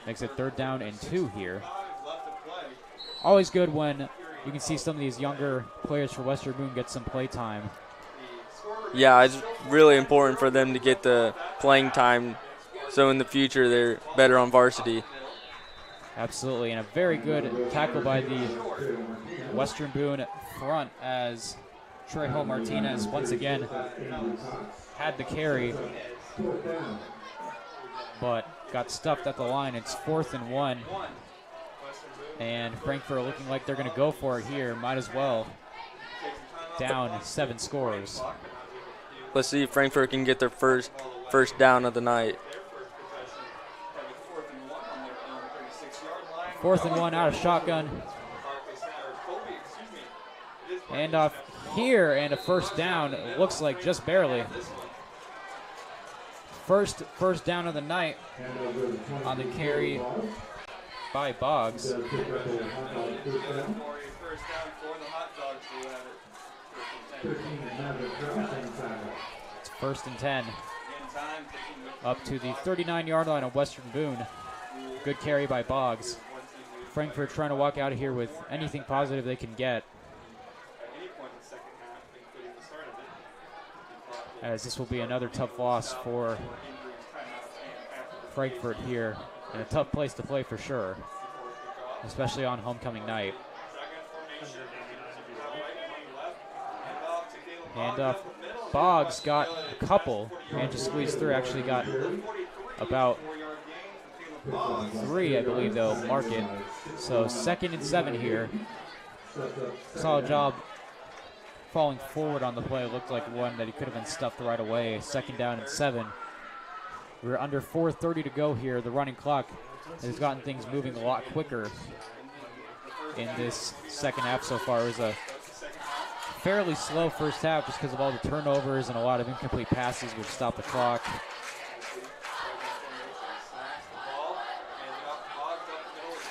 Makes it 3rd down and 2 here. Always good when you can see some of these younger players for Western Boone get some play time. Yeah, it's really important for them to get the playing time so in the future they're better on varsity. Absolutely, and a very good tackle by the Western Boone front as Trejo Martinez once again had the carry, but got stuffed at the line. It's 4th and 1. And Frankfurt looking like they're going to go for it here. Might as well. Down 7 scores. Let's see if Frankfurt can get their first down of the night. 4th and 1 out of shotgun. Handoff here and a 1st down. It looks like just barely. First down of the night on the carry by Boggs. It's 1st and 10. Up to the 39-yard line of Western Boone. Good carry by Boggs. Frankfurt trying to walk out of here with anything positive they can get, as this will be another tough loss for Frankfurt here, and a tough place to play for sure, especially on homecoming night. Handoff. Boggs got a couple. And just squeezed through. Actually got about 3, I believe, they'll mark it. So 2nd and 7 here. Solid job falling forward on the play. It looked like one that he could have been stuffed right away. 2nd down and 7. We're under 4:30 to go here. The running clock has gotten things moving a lot quicker in this second half so far. It was a fairly slow first half just because of all the turnovers and a lot of incomplete passes which stopped the clock.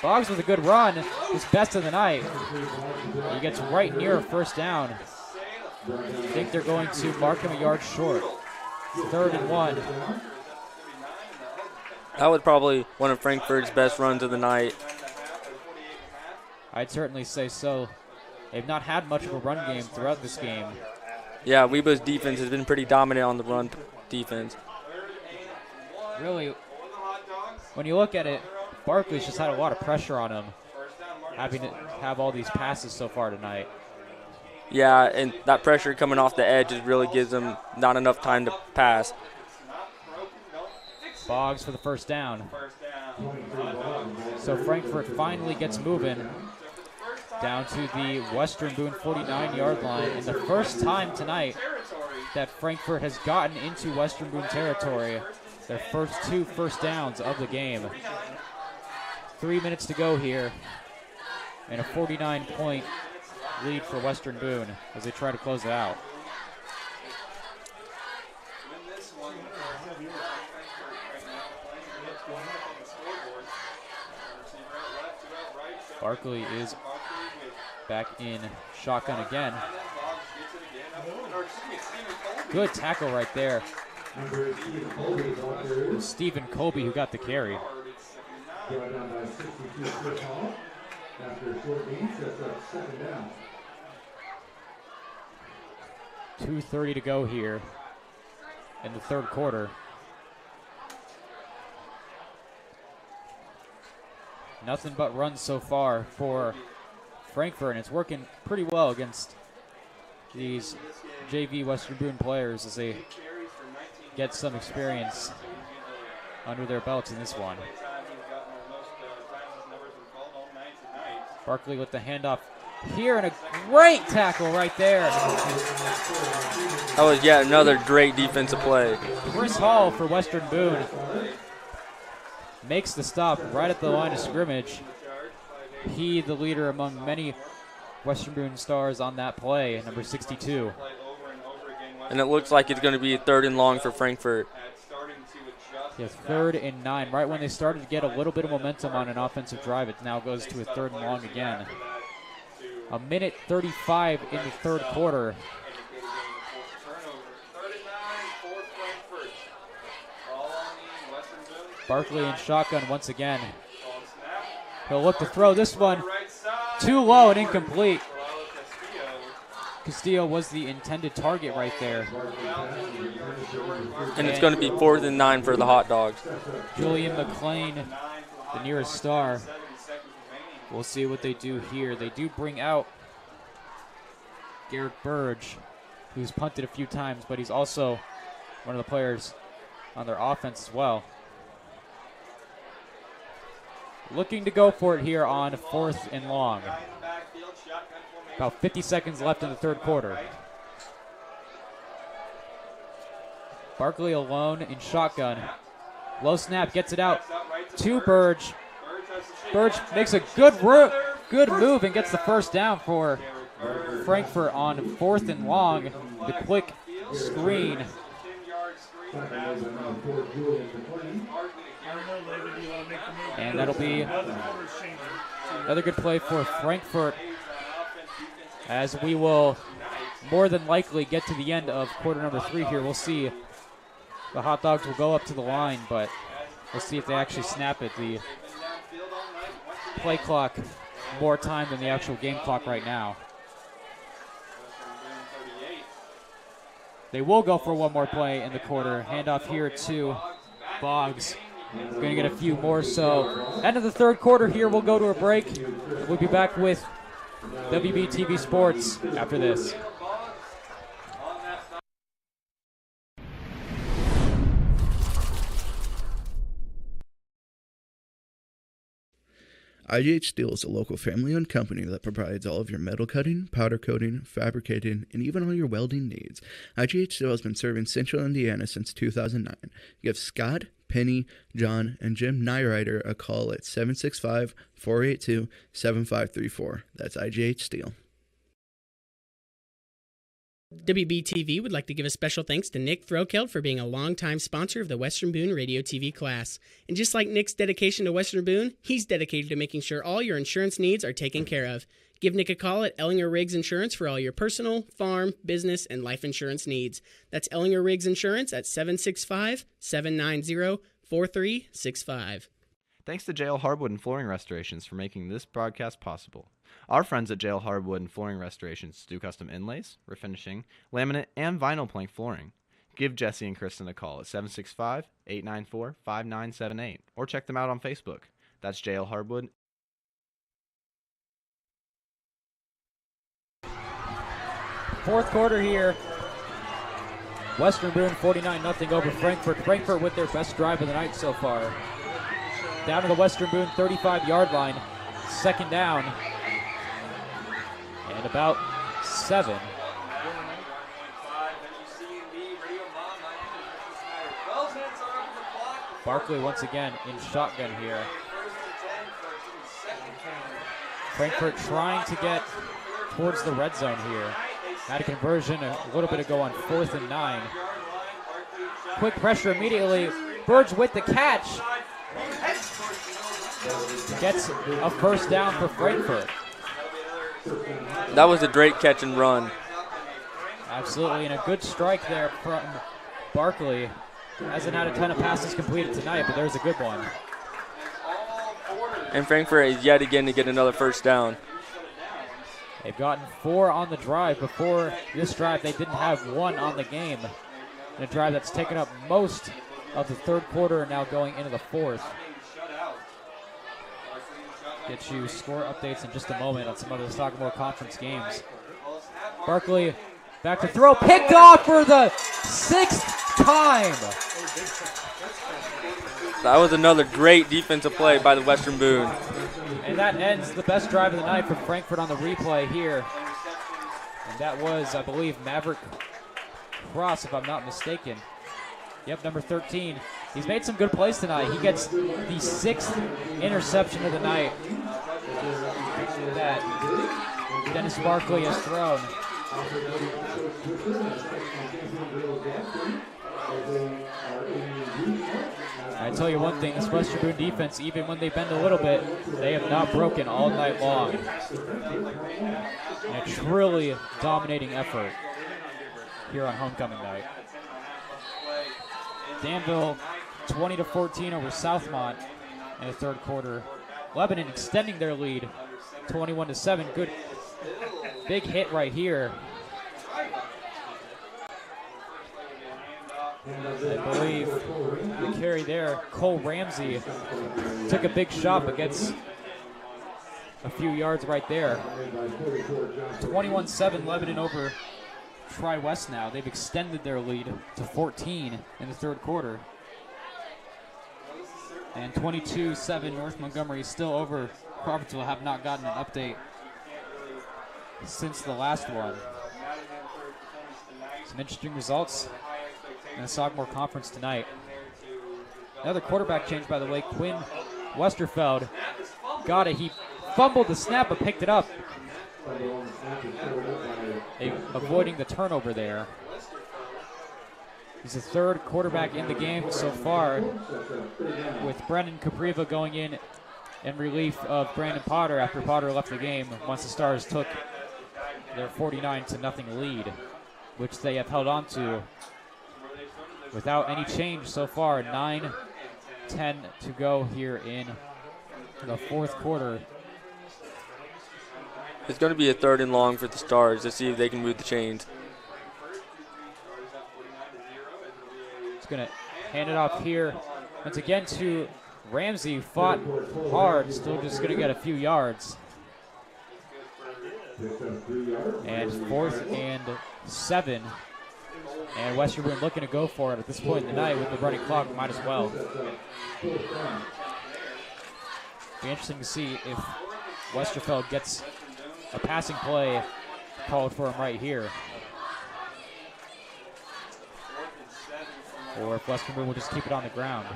Boggs with a good run, his best of the night. He gets right near a first down. I think they're going to mark him a yard short. 3rd and 1. That was probably one of Frankfurt's best runs of the night. I'd certainly say so. They've not had much of a run game throughout this game. Yeah, Weebo's defense has been pretty dominant on the run defense. Really, when you look at it, Barkley's just had a lot of pressure on him, having to have all these passes so far tonight. Yeah, and that pressure coming off the edges really gives them not enough time to pass. Boggs for the first down. So Frankfort finally gets moving down to the Western Boone 49-yard line. And the first time tonight that Frankfort has gotten into Western Boone territory, their first 2 first downs of the game. 3 minutes to go here, and a 49-point lead for Western Boone as they try to close it out. Barkley is back in shotgun again. Good tackle right there. Stephen Colby who got the carry. 2:30 to go here in the 3rd quarter. Nothing but runs so far for Frankfort, and it's working pretty well against these JV Western Boone players as they get some experience under their belts in this one. Barkley with the handoff here, and a great tackle right there. That was yet another great defensive play. Chris Hall for Western Boone makes the stop right at the line of scrimmage. He, the leader among many Western Boone stars on that play, number 62. And it looks like it's going to be a 3rd and long for Frankfort. Yes, 3rd and 9. Right when they started to get a little bit of momentum on an offensive drive, it now goes to a 3rd and long again. 1:35 in the 3rd quarter. Barkley in shotgun once again. He'll look to throw this one. Too low and incomplete. Castillo was the intended target right there. And it's going to be 4th and 9 for the Hot Dogs. Julian McClain, the nearest star. We'll see what they do here. They do bring out Garrett Burge, who's punted a few times, but he's also one of the players on their offense as well. Looking to go for it here on 4th and long. About 50 seconds left in the 3rd quarter. Barkley alone in shotgun. Low snap, gets it out to Burge. Burge makes a good move and gets the first down for Frankfort on 4th and long. The quick screen. And that'll be another good play for Frankfort, as we will more than likely get to the end of quarter number 3 here. We'll see. The Hot Dogs will go up to the line, but we'll see if they actually snap it. The play clock more time than the actual game clock right now. They will go for one more play in the quarter. Handoff here to Boggs. Going to get a few more. So end of the 3rd quarter here. We'll go to a break. We'll be back with WBTV Sports after this. IGH Steel is a local family-owned company that provides all of your metal cutting, powder coating, fabricating, and even all your welding needs. IGH Steel has been serving Central Indiana since 2009. Give Scott, Penny, John, and Jim Nyrider a call at 765-482-7534. That's IGH Steel. WBTV would like to give a special thanks to Nick Throkeld for being a longtime sponsor of the Western Boone Radio TV class. And just like Nick's dedication to Western Boone, he's dedicated to making sure all your insurance needs are taken care of. Give Nick a call at Ellinger Riggs Insurance for all your personal, farm, business, and life insurance needs. That's Ellinger Riggs Insurance at 765-790-4365. Thanks to JL Hardwood and Flooring Restorations for making this broadcast possible. Our friends at JL Hardwood and Flooring Restorations do custom inlays, refinishing, laminate, and vinyl plank flooring. Give Jesse and Kristen a call at 765-894-5978 or check them out on Facebook. That's JL Hardwood. Fourth quarter here. Western Boone 49-0 over Frankfort. Frankfort with their best drive of the night so far. Down to the Western Boone 35-yard line. Second down. And about 7. Barkley once again in shotgun here. Frankfort trying to get towards the red zone here. Had a conversion a little bit ago on 4th and 9. Quick pressure immediately. Burge with the catch. Gets a first down for Frankfort. That was a great catch and run. Absolutely, and a good strike there from Barkley. Hasn't had a ton of passes completed tonight, but there's a good one. And Frankfort is yet again to get another first down. They've gotten 4 on the drive. Before this drive, they didn't have 1 on the game. In a drive that's taken up most of the third quarter and now going into the fourth. Get you score updates in just a moment on some other Sagamore Conference games. Barkley back to throw, picked off for the 6th time. That was another great defensive play by the Western Boone. And that ends the best drive of the night for Frankfort on the replay here. And that was, I believe, Maverick Cross, if I'm not mistaken. Yep, number 13. He's made some good plays tonight. He gets the 6th interception of the night that Dennis Barkley has thrown. I tell you one thing, this Western Boone defense, even when they bend a little bit, they have not broken all night long. And a truly dominating effort here on homecoming night. Danville 20-14 over Southmont in the third quarter. Lebanon extending their lead 21-7. Good big hit right here. I believe the carry there, Cole Ramsey took a big shot but gets a few yards right there. 21-7 Lebanon over Tri-West now. They've extended their lead to 14 in the third quarter. And 22-7 North Montgomery is still over Crawfordsville. Have not gotten an update since the last one. Some interesting results in the Sagamore Conference tonight. Another quarterback change, by the way. Quinn Westerfeld got it. He fumbled the snap but picked it up, avoiding the turnover there. He's the third quarterback in the game so far, with Brendan Capriva going in relief of Brandon Potter after Potter left the game once the Stars took their 49-0 lead, which they have held on to without any change so far. 9-10 to go here in the fourth quarter. It's going to be a 3rd and long for the Stars to see if they can move the chains. It's going to hand it off here once again to Ramsey. Fought hard, still just going to get a few yards. And 4th and 7. And Western Boone looking to go for it at this point in the night with the running clock, might as well. Be interesting to see if Westerfeld gets a passing play called for him right here. Or if Western Boone will just keep it on the ground.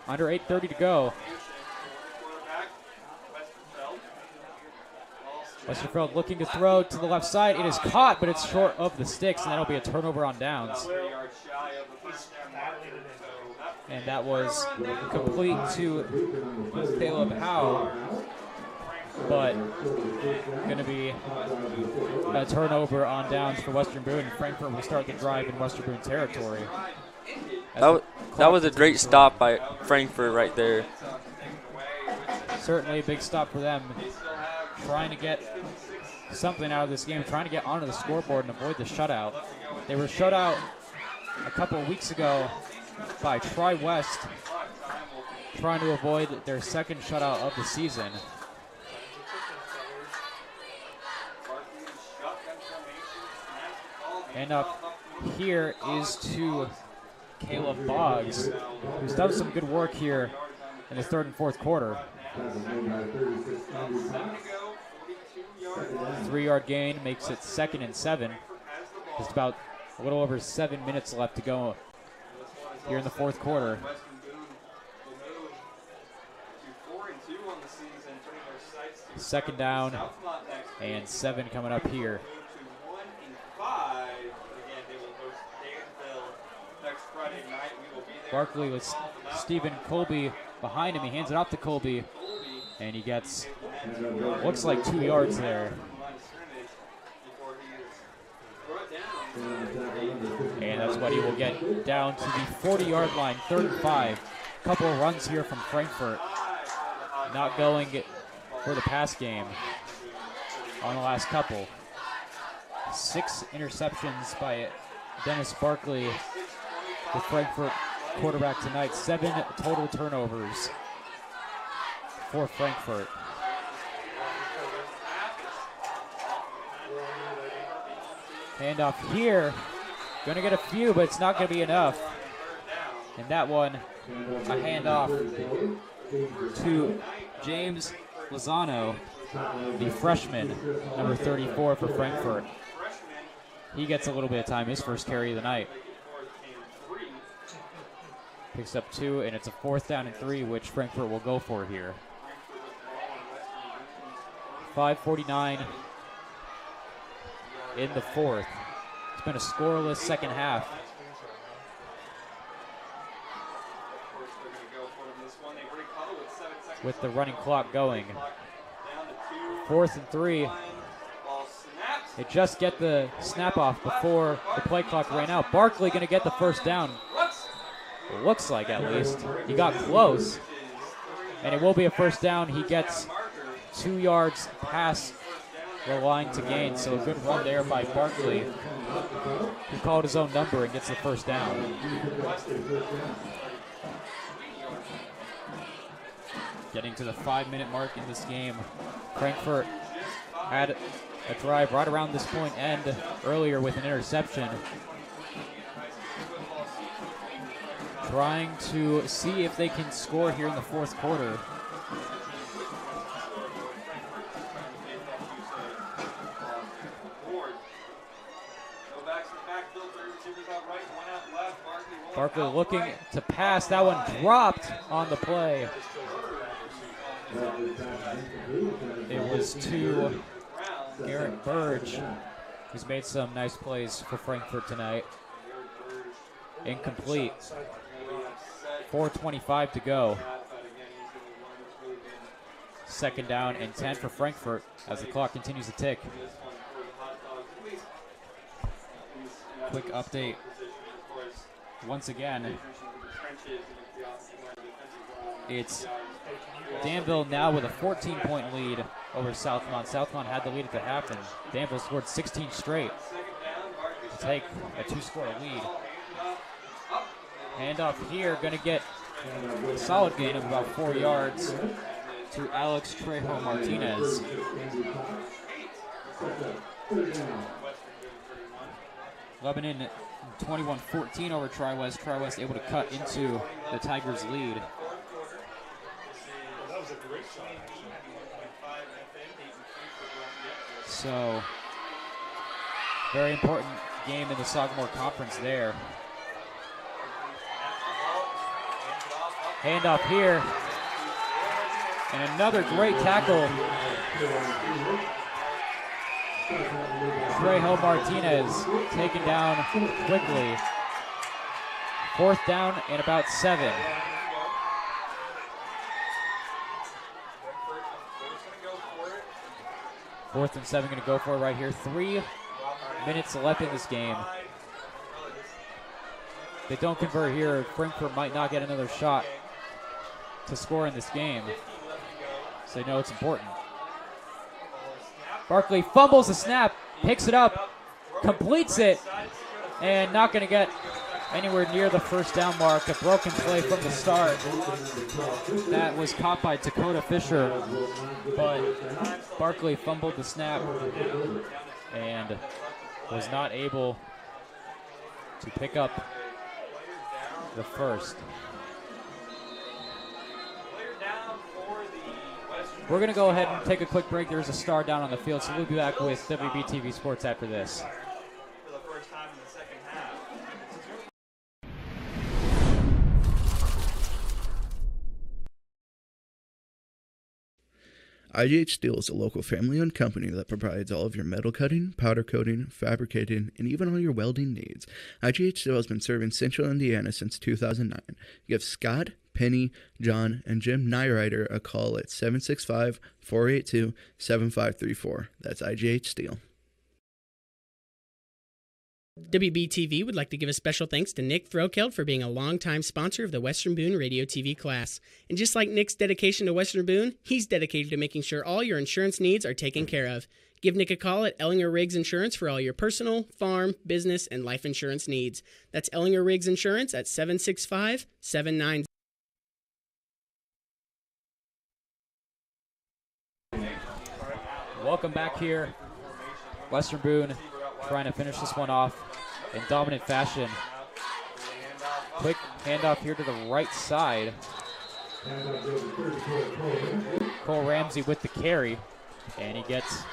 Under 8:30 to go. Westerfeld looking to throw to the left side. It is caught, but it's short of the sticks, and that'll be a turnover on downs. And that was complete to Caleb Howe, but going to be a turnover on downs for Western Boone, and Frankfort will start the drive in Western Boone territory. That was a great stop by Frankfort right there. Certainly a big stop for them, trying to get something out of this game, trying to get onto the scoreboard and avoid the shutout. They were shut out a couple of weeks ago by Tri-West, trying to avoid their second shutout of the season. And up here is to Caleb Boggs, who's done some good work here in the third and fourth quarter. 3-yard gain makes it 2nd and 7. Just about a little over 7 minutes left to go here in the fourth quarter. Second down and 7 coming up here. Barkley with Stephen Colby behind him. He hands it off to Colby, and he gets, looks like 2 yards there. And that's what he will get down to the 40-yard line, 3rd and 5. Couple of runs here from Frankfort. Not going for the pass game on the last couple. 6 interceptions by Dennis Barkley, the Frankfort quarterback tonight. 7 total turnovers for Frankfort. Handoff here. Going to get a few, but it's not going to be enough. And that one, a handoff to James Lozano, the freshman, number 34 for Frankfort. He gets a little bit of time, his first carry of the night. Picks up 2, and it's a 4th down and 3, which Frankfort will go for here. 5:49 in the fourth. It's been a scoreless second half. With the running clock going. 4th and 3. They just get the snap off before the play clock ran out. Barkley going to get the first down. Looks like, at least. He got close. And it will be a first down. He gets 2 yards past the line to gain. So a good run there by Barkley. He called his own number and gets the first down. Getting to the 5-minute mark in this game. Frankfort had a drive right around this point end earlier with an interception. Trying to see if they can score here in the fourth quarter. Barkley looking to pass. That one dropped on the play. It was to Garrett Burge, who's made some nice plays for Frankfort tonight. Incomplete. 4:25 to go. 2nd down and 10 for Frankfort as the clock continues to tick. Quick update. Once again, it's Danville now with a 14-point lead over Southmont. Southmont had the lead at the half, and Danville scored 16 straight to take a 2-score lead. Handoff here, going to get a solid gain of about 4 yards to Alex Trejo Martinez. Lebanon 21-14 over Tri-West. Tri-West able to cut into the Tigers' lead. So, very important game in the Sagamore Conference there. Handoff here. And another great tackle. Trejo Martinez taken down quickly. 4th down and about 7. Fourth and 7 going to go for it right here. 3 minutes left in this game. If they don't convert here, Frankfort might not get another shot to score in this game. So they know it's important. Barkley fumbles the snap, picks it up, completes it, and not going to get anywhere near the first down mark. A broken play from the start. That was caught by Dakota Fisher, but Barkley fumbled the snap and was not able to pick up the first. We're going to go ahead and take a quick break. There's a star down on the field, so we'll be back with WBTV Sports after this. IGH Steel is a local family-owned company that provides all of your metal cutting, powder coating, fabricating, and even all your welding needs. IGH Steel has been serving Central Indiana since 2009. Give Scott, Penny, John, and Jim Nyrider a call at 765-482-7534. That's IGH Steel. WBTV would like to give a special thanks to Nick Throkeld for being a longtime sponsor of the Western Boone Radio TV class. And just like Nick's dedication to Western Boone, he's dedicated to making sure all your insurance needs are taken care of. Give Nick a call at Ellinger Riggs Insurance for all your personal, farm, business, and life insurance needs. That's Ellinger Riggs Insurance at 765-790. Welcome back here. Western Boone trying to finish this one off in dominant fashion. Quick handoff here to the right side. Cole Ramsey with the carry, and he gets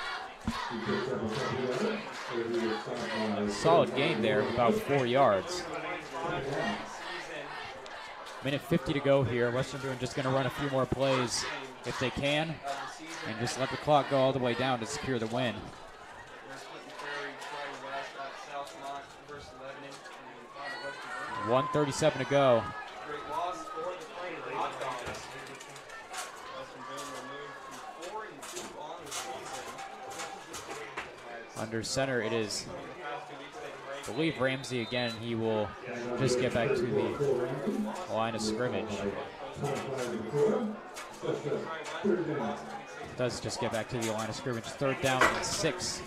a solid gain there, about 4 yards. Minute 50 to go here. Western Boone just going to run a few more plays if they can, and just let the clock go all the way down to secure the win. 1:37 to go. Under center it is, I believe, Ramsey again. He will just get back to the line of scrimmage. Does just get back to the line of scrimmage. 3rd down and 6.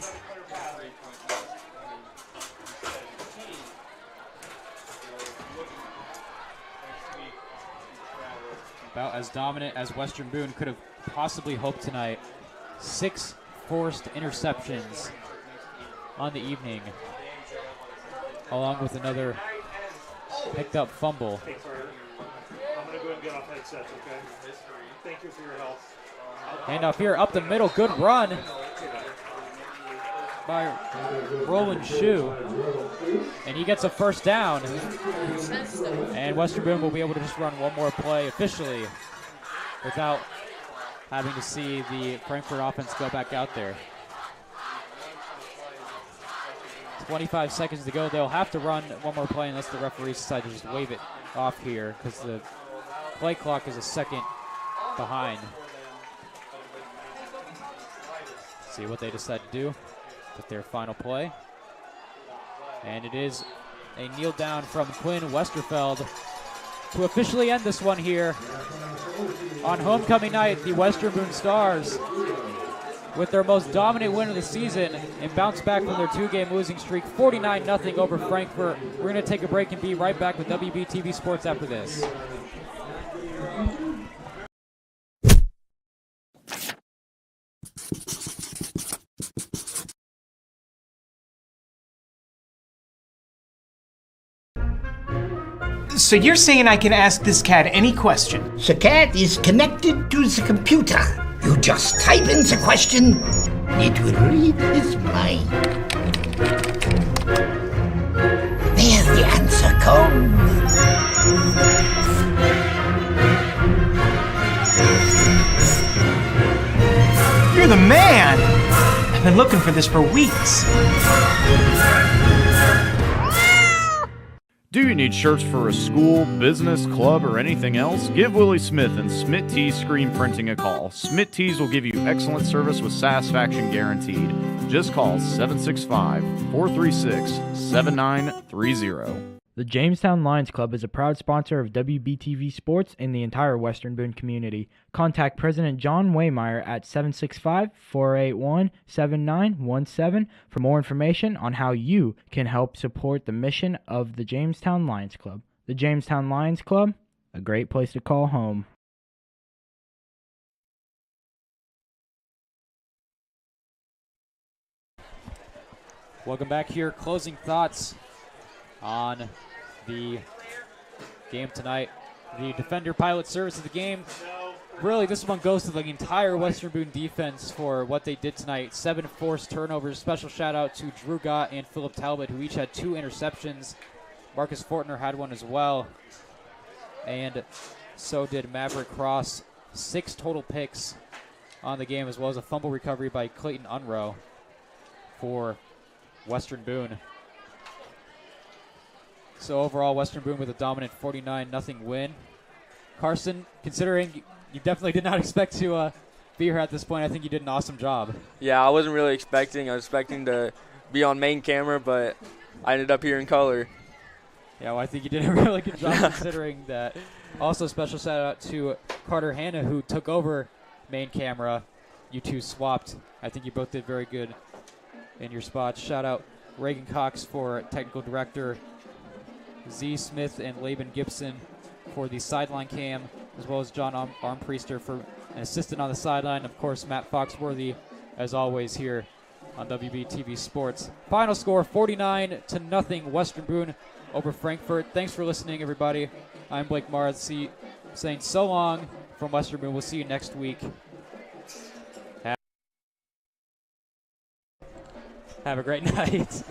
About as dominant as Western Boone could have possibly hoped tonight. 6 forced interceptions on the evening, along with another picked up fumble. I'm going to go ahead and get off headsets, okay? Thank you for your help. Handoff here up the middle. Good run by Roland Shue, and he gets a first down. And Western Boone will be able to just run one more play officially without having to see the Frankfort offense go back out there. 25 seconds to go. They'll have to run one more play unless the referees decide to just wave it off here, because the play clock is a second behind. See what they decide to do with their final play. And it is a kneel down from Quinn Westerfeld to officially end this one here on homecoming night. The Western Boone Stars, with their most dominant win of the season, and bounce back from their 2-game losing streak, 49-0 over Frankfort. We're going to take a break and be right back with WBTV Sports after this. So you're saying I can ask this cat any question? The cat is connected to the computer. You just type in the question, it will read his mind. There the answer comes. You're the man! I've been looking for this for weeks. Do you need shirts for a school, business, club, or anything else? Give Willie Smith and Smith Tees Screen Printing a call. Smith Tees will give you excellent service with satisfaction guaranteed. Just call 765-436-7930. The Jamestown Lions Club is a proud sponsor of WBTV Sports in the entire Western Boone community. Contact President John Waymeyer at 765-481-7917 for more information on how you can help support the mission of the Jamestown Lions Club. The Jamestown Lions Club, a great place to call home. Welcome back here. Closing thoughts on the game tonight. The defender pilot service of the game. Really, this one goes to the entire Western Boone defense for what they did tonight. 7 forced turnovers. Special shout out to Drew Gott and Philip Talbot, who each had 2 interceptions. Marcus Fortner had one as well. And so did Maverick Cross. 6 total picks on the game, as well as a fumble recovery by Clayton Unrow for Western Boone. So overall, Western Boone with a dominant 49-0 win. Carson, considering you definitely did not expect to be here at this point, I think you did an awesome job. Yeah, I wasn't really expecting. I was expecting to be on main camera, but I ended up here in color. Yeah, well, I think you did a really good job considering that. Also, special shout out to Carter Hanna, who took over main camera. You two swapped. I think you both did very good in your spots. Shout out Reagan Cox for technical director, Z Smith and Laban Gibson for the sideline cam, as well as John Armpriester for an assistant on the sideline. Of course, Matt Foxworthy, as always, here on WBTV Sports. Final score, 49-0, Western Boone over Frankfort. Thanks for listening, everybody. I'm Blake Mara, saying so long from Western Boone. We'll see you next week. Have a great night.